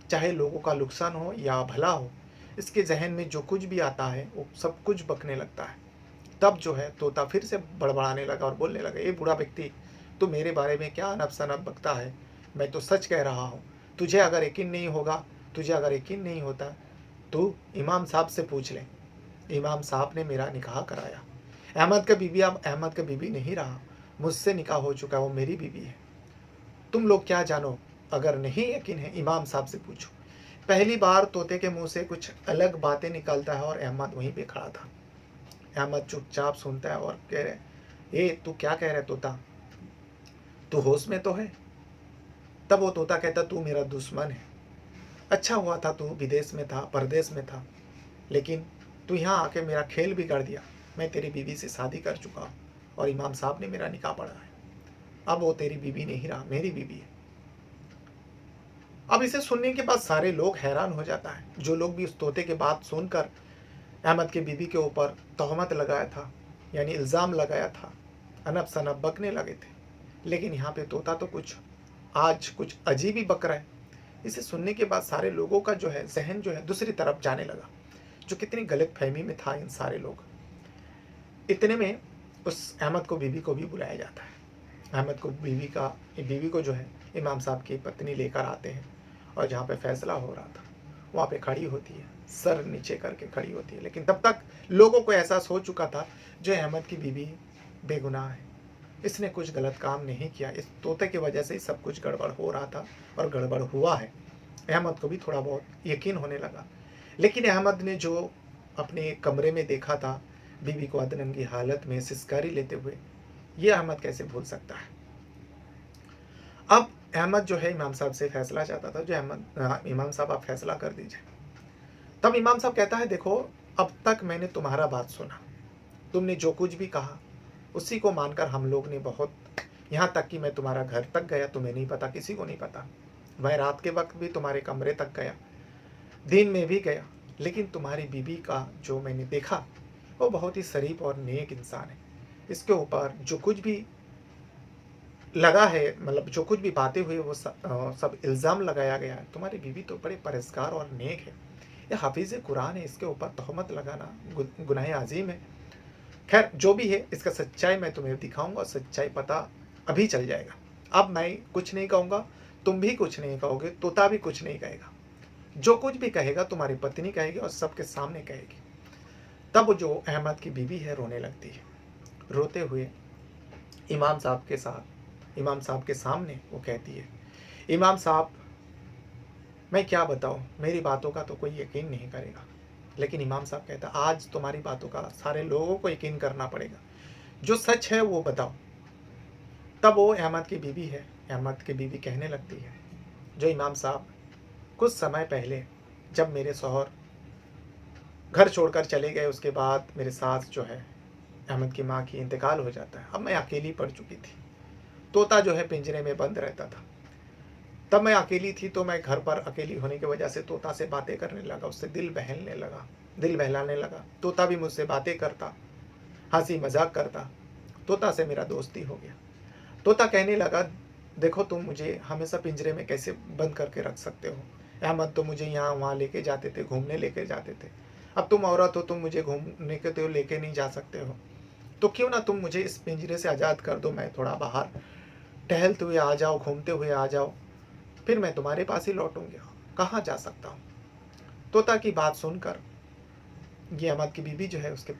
चाहे लोगों का नुकसान हो या भला हो, इसके जहन में जो कुछ भी आता है वो सब कुछ बकने लगता है। तब जो है तोता फिर से बड़बड़ाने लगा और बोलने लगा, ये बूढ़ा व्यक्ति, तू मेरे बारे में क्या अनब शनब बकता है? मैं तो सच कह रहा हूँ। तुझे अगर यकीन नहीं होता तो इमाम साहब से पूछ ले। इमाम साहब ने मेरा निकाह कराया। अहमद का बीवी अब अहमद का बीवी नहीं रहा, मुझसे निकाह हो चुका, वो मेरी बीवी है। तुम लोग क्या जानो? अगर नहीं यकीन है इमाम साहब से पूछो। पहली बार तोते के मुंह से कुछ अलग बातें निकलता है और अहमद वहीं पे खड़ा था। अहमद चुपचाप सुनता है और कह रहे, ए तू क्या कह रहे तोता? तू होश में तो है? तब वो तोता कहता, तू मेरा दुश्मन है। अच्छा हुआ था तू विदेश में था, परदेश में था, लेकिन तू यहाँ आके मेरा खेल बिगाड़ दिया। मैं तेरी बीवी से शादी कर चुका हूँ और इमाम साहब ने मेरा निकाह पढ़ा है। अब वो तेरी बीवी नहीं रहा, मेरी बीवी है। अब इसे सुनने के बाद सारे लोग हैरान हो जाता है। जो लोग भी उस तोते के बात सुनकर अहमद की बीवी के ऊपर तोहमत लगाया था, यानी इल्ज़ाम लगाया था, अनब शनब बकने लगे थे, लेकिन यहाँ पे तोता तो आज कुछ अजीब ही बक रहा है। इसे सुनने के बाद सारे लोगों का जो है जहन जो है दूसरी तरफ जाने लगा। जो कितनी गलत फहमी में था इन सारे लोग। इतने में उस अहमद को बीवी को भी बुलाया जाता है। अहमद को बीवी को जो है इमाम साहब की पत्नी लेकर आते हैं और जहाँ पे फैसला हो रहा था वहाँ पे खड़ी होती है, सर नीचे करके खड़ी होती है। लेकिन तब तक लोगों को एहसास हो चुका था जो अहमद की बीवी बेगुनाह है, इसने कुछ गलत काम नहीं किया, इस तोते की वजह से ही सब कुछ गड़बड़ हो रहा था और गड़बड़ हुआ है। अहमद को भी थोड़ा बहुत यकीन होने लगा। लेकिन अहमद ने जो अपने कमरे में देखा था बीवी को अदनन की हालत में सिसकारी लेते हुए, ये अहमद कैसे भूल सकता है? अब अहमद जो है इमाम साहब से फैसला चाहता था, जो इमाम साहब आप फैसला कर दीजिए। तब इमाम साहब कहता है, देखो, अब तक मैंने तुम्हारा बात सुना, तुमने जो कुछ भी कहा उसी को मानकर हम लोग ने बहुत, यहाँ तक कि मैं तुम्हारा घर तक गया, तुम्हें नहीं पता, किसी को नहीं पता। मैं रात के वक्त भी तुम्हारे कमरे तक गया, दिन में भी गया, लेकिन तुम्हारी बीवी का जो मैंने देखा वो बहुत ही शरीफ और नेक इंसान है। इसके ऊपर जो कुछ भी लगा है, मतलब जो कुछ भी बातें हुई वो सब इल्ज़ाम लगाया गया है। तुम्हारी बीवी तो बड़े परहेज़गार और नेक है, यह हाफिज़ कुरान है, इसके ऊपर तहमत लगाना गुनाह अजीम है। खैर जो भी है, इसका सच्चाई मैं तुम्हें दिखाऊंगा और सच्चाई पता अभी चल जाएगा। अब मैं कुछ नहीं कहूँगा, तुम भी कुछ नहीं कहोगे, तोता भी कुछ नहीं कहेगा। जो कुछ भी कहेगा तुम्हारी पत्नी कहेगी और सबके सामने कहेगी। तब जो अहमद की बीवी है रोने लगती है। रोते हुए इमाम साहब के सामने वो कहती है, इमाम साहब, मैं क्या बताऊँ, मेरी बातों का तो कोई यकीन नहीं करेगा। लेकिन इमाम साहब कहता, आज तुम्हारी बातों का सारे लोगों को यकीन करना पड़ेगा, जो सच है वो बताओ। तब वो अहमद की बीवी कहने लगती है, जो इमाम साहब, कुछ समय पहले जब मेरे शौहर घर छोड़कर चले गए, उसके बाद मेरे सास जो है अहमद की माँ की इंतकाल हो जाता है। अब मैं अकेली पड़ चुकी थी। तोता जो है पिंजरे में बंद रहता था। तब मैं अकेली थी, तो मैं घर पर अकेली होने की वजह से तोता से बातें करने लगा, उससे दिल बहलाने लगा। तोता भी मुझसे बातें करता, हंसी मजाक करता। तोता से मेरा दोस्ती हो गया। तोता कहने लगा, देखो, तुम मुझे हमेशा पिंजरे में कैसे बंद करके रख सकते हो? अहमद तो मुझे यहाँ वहाँ लेके जाते थे, घूमने लेके जाते थे। अब तुम औरत हो, तुम मुझे घूमने के तो लेके नहीं जा सकते हो, तो क्यों ना तुम मुझे इस पिंजरे से आज़ाद कर दो, मैं थोड़ा बाहर टहलते हुए आ जाओ, घूमते हुए आ जाओ, फिर मैं तुम्हारे पास ही लौटूंगा, कहाँ जा सकता हूँ। तोता की बात सुनकर ये अहमद की बीवी जो है उसके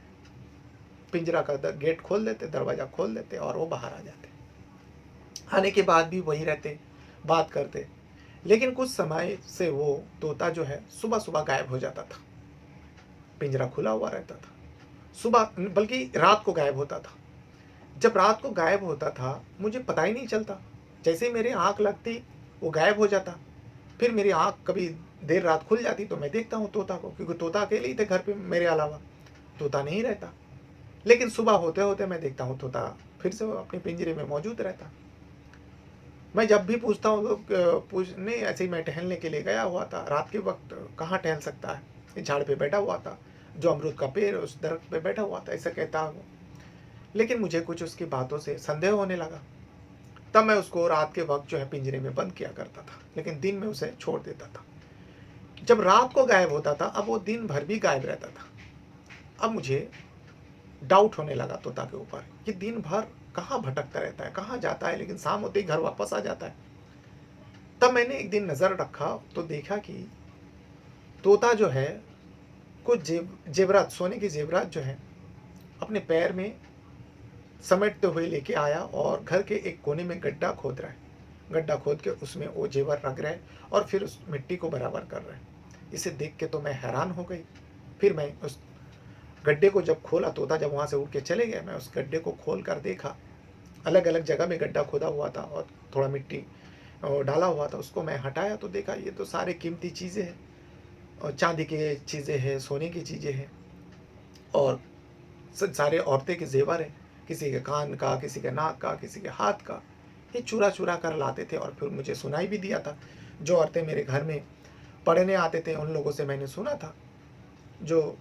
पिंजरा का गेट खोल देते, दरवाज़ा खोल देते और वो बाहर आ जाते। आने के बाद भी वही रहते, बात करते। लेकिन कुछ समय से वो तोता जो है सुबह सुबह गायब हो जाता था। पिंजरा खुला हुआ रहता था, सुबह बल्कि रात को गायब होता था। जब रात को गायब होता था मुझे पता ही नहीं चलता। जैसे ही मेरी आँख लगती वो गायब हो जाता। फिर मेरी आँख कभी देर रात खुल जाती तो मैं देखता हूँ तोता को, क्योंकि तोता अकेले ही थे घर पे मेरे अलावा, तोता नहीं रहता। लेकिन सुबह होते-होते मैं देखता हूँ तोता फिर से वो अपने पिंजरे में मौजूद रहता। मैं जब भी पूछता हूँ तो पूछने ऐसे ही मैं टहलने के लिए गया हुआ था। रात के वक़्त कहाँ टहल सकता है? एक झाड़ पे बैठा हुआ था, जो अमरूद का पेड़ है उस दरख्त पे बैठा हुआ था, ऐसा कहता हूँ। लेकिन मुझे कुछ उसकी बातों से संदेह होने लगा। तब मैं उसको रात के वक़्त जो है पिंजरे में बंद किया करता था, लेकिन दिन में उसे छोड़ देता था। जब रात को गायब होता था, अब वो दिन भर भी गायब रहता था। अब मुझे डाउट होने लगा तोता के ऊपर, ये दिन भर कहाँ भटकता रहता है, कहाँ जाता है, लेकिन शाम होते ही घर वापस आ जाता है। तब मैंने एक दिन नज़र रखा तो देखा कि तोता जो है कुछ ज़ेवरात, सोने की ज़ेवरात जो है अपने पैर में समेटते हुए लेके आया और घर के एक कोने में गड्ढा खोद रहा है। गड्ढा खोद के उसमें वो ज़ेवर रख रहा है और फिर उस मिट्टी को बराबर कर रहा है। इसे देख के तो मैं हैरान हो गई। फिर मैं उस गड्ढे को जब खोला, तोता जब वहाँ से उड़ के चले गए, मैं उस गड्ढे को खोल कर देखा। अलग-अलग जगह में गड्ढा खोदा हुआ था और थोड़ा मिट्टी डाला हुआ था। उसको मैं हटाया तो देखा ये तो सारे कीमती चीज़ें हैं, और चाँदी की चीज़ें हैं, सोने की चीज़ें हैं और सारे औरतें के ज़ेवर हैं। किसी के कान का, किसी के नाक का, किसी के हाथ का। ये चुरा-चुरा कर लाते थे और फिर मुझे सुनाई भी दिया था। जो औरतें मेरे घर में पढ़ने आते थे, उन लोगों से मैंने सुना था, जो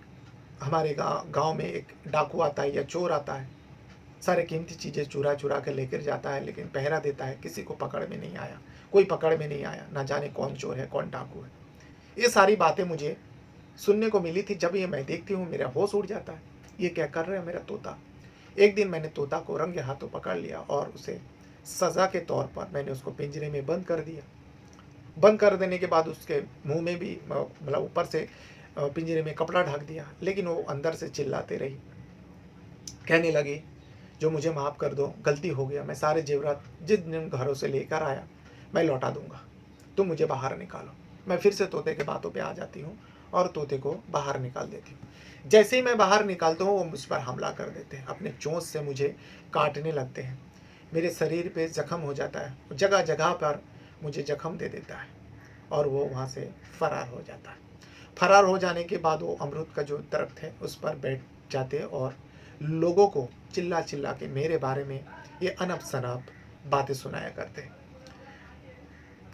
हमारे गाँव में एक डाकू आता है या चोर आता है, सारे कीमती चीज़ें चुरा-चुरा के लेकर जाता है, लेकिन पहरा देता है, किसी को पकड़ में नहीं आया। कोई पकड़ में नहीं आया, ना जाने कौन चोर है, कौन डाकू है। ये सारी बातें मुझे सुनने को मिली थी। जब ये मैं देखती हूँ मेरा होश उड़ जाता है। ये क्या कर रहा है मेरा तोता? एक दिन मैंने तोता को रंगे हाथों पकड़ लिया और उसे सज़ा के तौर पर मैंने उसको पिंजरे में बंद कर दिया। बंद कर देने के बाद उसके मुँह में भी मतलब ऊपर से पिंजरे में कपड़ा ढक दिया, लेकिन वो अंदर से चिल्लाते रही। कहने लगी, जो मुझे माफ़ कर दो, गलती हो गया, मैं सारे ज़ेवरात जिन घरों से लेकर आया, मैं लौटा दूँगा। तुम मुझे बाहर निकालो। मैं फिर से तोते की बातों पे आ जाती हूँ और तोते को बाहर निकाल देती हूँ। जैसे ही मैं बाहर निकालता हूँ, वो मुझ पर हमला कर देते हैं। अपने चोंच से मुझे काटने लगते हैं। मेरे शरीर पे ज़ख्म हो जाता है। जगह-जगह पर मुझे ज़ख्म दे देता है और वो वहाँ से फ़रार हो जाता है। फ़रार हो जाने के बाद वो अमरूद का जो दरख्त है, उस पर बैठ जाते हैं और लोगों को चिल्ला-चिल्ला के मेरे बारे में ये अनप-शनप बातें सुनाया करते हैं।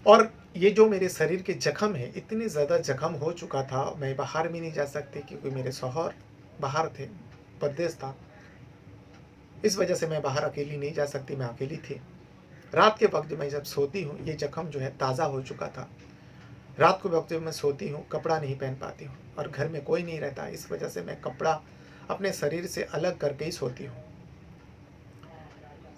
और ये जो मेरे शरीर के ज़ख्म है, इतने ज़्यादा ज़ख्म हो चुका था, मैं बाहर भी नहीं जा सकती क्योंकि मेरे शौहर बाहर थे, परदेस था। इस वजह से मैं बाहर अकेली नहीं जा सकती, मैं अकेली थी। रात के वक़्त मैं जब सोती हूँ, ये ज़ख्म जो है ताज़ा हो चुका था। रात को वक़्त जब मैं सोती हूँ, कपड़ा नहीं पहन पाती हूँ और घर में कोई नहीं रहता, इस वजह से मैं कपड़ा अपने शरीर से अलग करके ही सोती हूँ।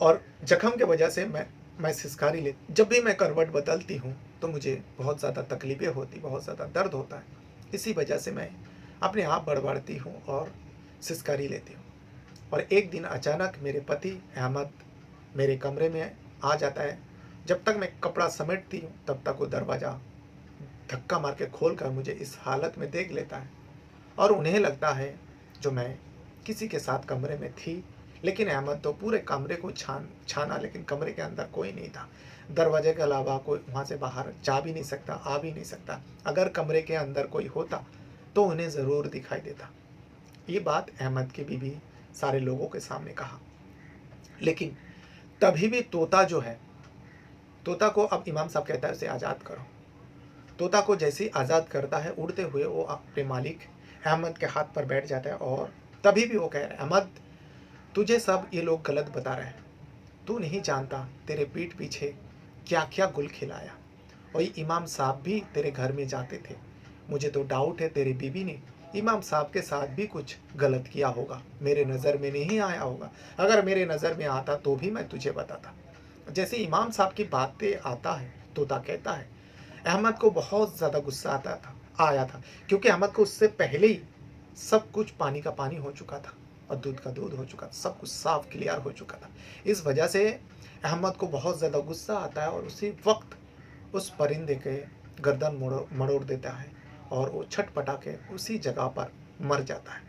और ज़ख्म की वजह से मैं सिसकारी ले जब भी मैं करवट बदलती हूँ, तो मुझे बहुत ज़्यादा तकलीफ़ें होती, बहुत ज़्यादा दर्द होता है। इसी वजह से मैं अपने आप बड़बड़ाती हूँ और सिसकारी लेती हूँ। और एक दिन अचानक मेरे पति अहमद मेरे कमरे में आ जाता है। जब तक मैं कपड़ा समेटती हूँ, तब तक वो दरवाज़ा धक्का मार के खोल कर मुझे इस हालत में देख लेता है और उन्हें लगता है जो मैं किसी के साथ कमरे में थी। लेकिन अहमद तो पूरे कमरे को छाना, लेकिन कमरे के अंदर कोई नहीं था। दरवाजे के अलावा कोई वहाँ से बाहर जा भी नहीं सकता, आ भी नहीं सकता। अगर कमरे के अंदर कोई होता तो उन्हें ज़रूर दिखाई देता। ये बात अहमद की बीवी सारे लोगों के सामने कहा। लेकिन तभी भी तोता जो है, तोता को अब इमाम साहब कहता है उसे आज़ाद करो। तोता को जैसे ही आज़ाद करता है, उड़ते हुए वो अपने मालिक अहमद के हाथ पर बैठ जाता है और तभी भी वो कह रहा है, अहमद तुझे सब ये लोग गलत बता रहे हैं। तू नहीं जानता तेरे पीठ पीछे क्या-क्या गुल खिलाया। और ये इमाम साहब भी तेरे घर में जाते थे। मुझे तो डाउट है तेरी बीवी ने इमाम साहब के साथ भी कुछ गलत किया होगा। मेरे नज़र में नहीं आया होगा। अगर मेरे नज़र में आता तो भी मैं तुझे बताता। जैसे इमाम साहब की बातें आता है, तोता कहता है, अहमद को बहुत ज़्यादा गुस्सा आया था, क्योंकि अहमद को उससे पहले ही सब कुछ पानी का पानी हो चुका था और दूध का दूध हो चुका था, सब कुछ साफ क्लियर हो चुका था। इस वजह से अहमद को बहुत ज़्यादा गुस्सा आता है और उसी वक्त उस परिंदे के गर्दन मरोड़ देता है और वो छटपटा के उसी जगह पर मर जाता है।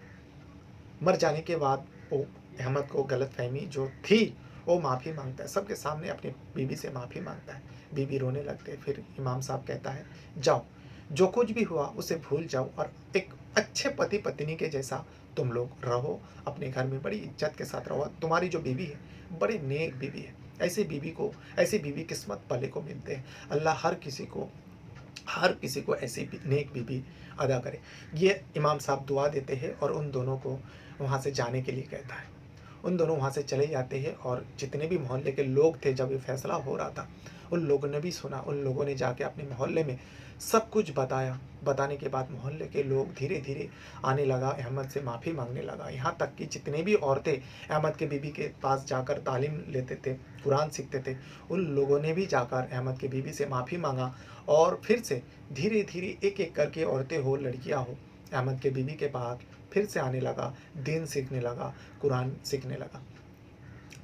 मर जाने के बाद वो अहमद को गलतफहमी जो थी वो माफ़ी माँगता है, सबके सामने अपनी बीवी से माफ़ी माँगता है। बीवी रोने लगती है, फिर इमाम साहब कहता है, जाओ, जो कुछ भी हुआ उसे भूल जाओ और एक अच्छे पति-पत्नी के जैसा तुम लोग रहो, अपने घर में बड़ी इज़्ज़त के साथ रहो। तुम्हारी जो बीवी है, बड़ी नेक बीवी है। ऐसी बीवी किस्मत वाले को मिलते हैं। अल्लाह हर किसी को ऐसी नेक बीवी अदा करे। ये इमाम साहब दुआ देते हैं और उन दोनों को वहाँ से जाने के लिए कहता है। उन दोनों वहाँ से चले जाते हैं और जितने भी मोहल्ले के लोग थे, जब ये फैसला हो रहा था, उन लोगों ने भी सुना। उन लोगों ने जाके अपने मोहल्ले में सब कुछ बताया। बताने के बाद मोहल्ले के लोग धीरे-धीरे आने लगा, अहमद से माफ़ी माँगने लगा। यहाँ तक कि जितने भी औरतें अहमद के बीवी के पास जाकर तालीम लेते थे, कुरान सीखते थे, उन लोगों ने भी जाकर अहमद की बीवी से माफ़ी माँगा और फिर से धीरे-धीरे एक-एक करके औरतें हो, लड़कियाँ हो, अहमद के बीवी के पास फिर से आने लगा, दीन सीखने लगा, कुरान सीखने लगा।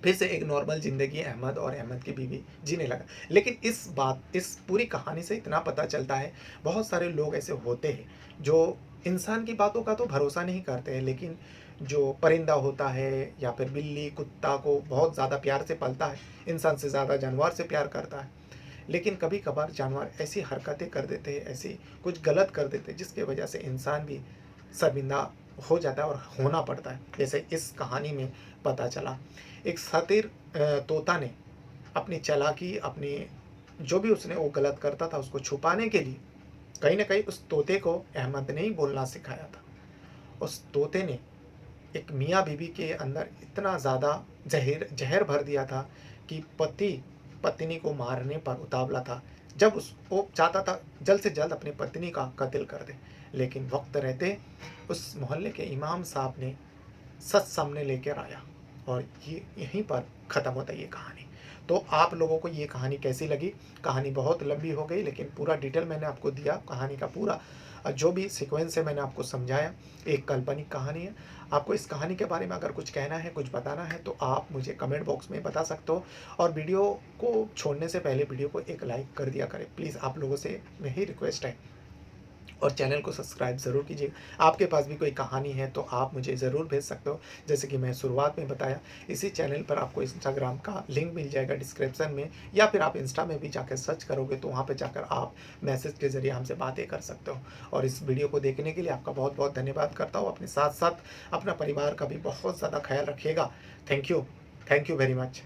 फिर से एक नॉर्मल ज़िंदगी अहमद और अहमद की बीवी जीने लगा। लेकिन इस पूरी कहानी से इतना पता चलता है, बहुत सारे लोग ऐसे होते हैं, जो इंसान की बातों का तो भरोसा नहीं करते हैं, लेकिन जो परिंदा होता है या फिर बिल्ली, कुत्ता को बहुत ज़्यादा प्यार से पलता है, इंसान से ज़्यादा जानवर से प्यार करता है। लेकिन कभी-कभार जानवर ऐसी हरकतें कर देते हैं, ऐसी कुछ गलत कर देते हैं, जिसकी वजह से इंसान भी शर्मिंदा हो जाता है और होना पड़ता है। जैसे इस कहानी में पता चला, एक शातिर तोता ने अपनी चालाकी, अपनी जो भी उसने वो गलत करता था, उसको छुपाने के लिए कहीं न कहीं उस तोते को अहमद ने ही बोलना सिखाया था। उस तोते ने एक मियाँ-बीवी के अंदर इतना ज़्यादा ज़हर भर दिया था कि पति पत्नी को मारने पर उतावला था। वो चाहता था जल्द से जल्द अपनी पत्नी का कत्ल कर दे, लेकिन वक़्त रहते उस मोहल्ले के इमाम साहब ने सच सामने लेकर आया और ये यहीं पर ख़त्म होता है ये कहानी। तो आप लोगों को ये कहानी कैसी लगी? कहानी बहुत लंबी हो गई, लेकिन पूरा डिटेल मैंने आपको दिया। कहानी का पूरा जो भी सीक्वेंस है मैंने आपको समझाया। एक काल्पनिक कहानी है। आपको इस कहानी के बारे में अगर कुछ कहना है, कुछ बताना है, तो आप मुझे कमेंट बॉक्स में बता सकते हो और वीडियो को छोड़ने से पहले वीडियो को एक लाइक कर दिया करें। प्लीज़ आप लोगों से यही रिक्वेस्ट है और चैनल को सब्सक्राइब ज़रूर कीजिएगा। आपके पास भी कोई कहानी है तो आप मुझे ज़रूर भेज सकते हो। जैसे कि मैं शुरुआत में बताया, इसी चैनल पर आपको इंस्टाग्राम का लिंक मिल जाएगा डिस्क्रिप्शन में, या फिर आप इंस्टा में भी जाकर सर्च करोगे तो वहाँ पे जाकर आप मैसेज के ज़रिए हमसे बातें कर सकते हो। और इस वीडियो को देखने के लिए आपका बहुत-बहुत धन्यवाद करता हूँ। अपने साथ-साथ अपना परिवार का भी बहुत ज़्यादा ख़्याल रखिएगा। Thank you. Thank you very much.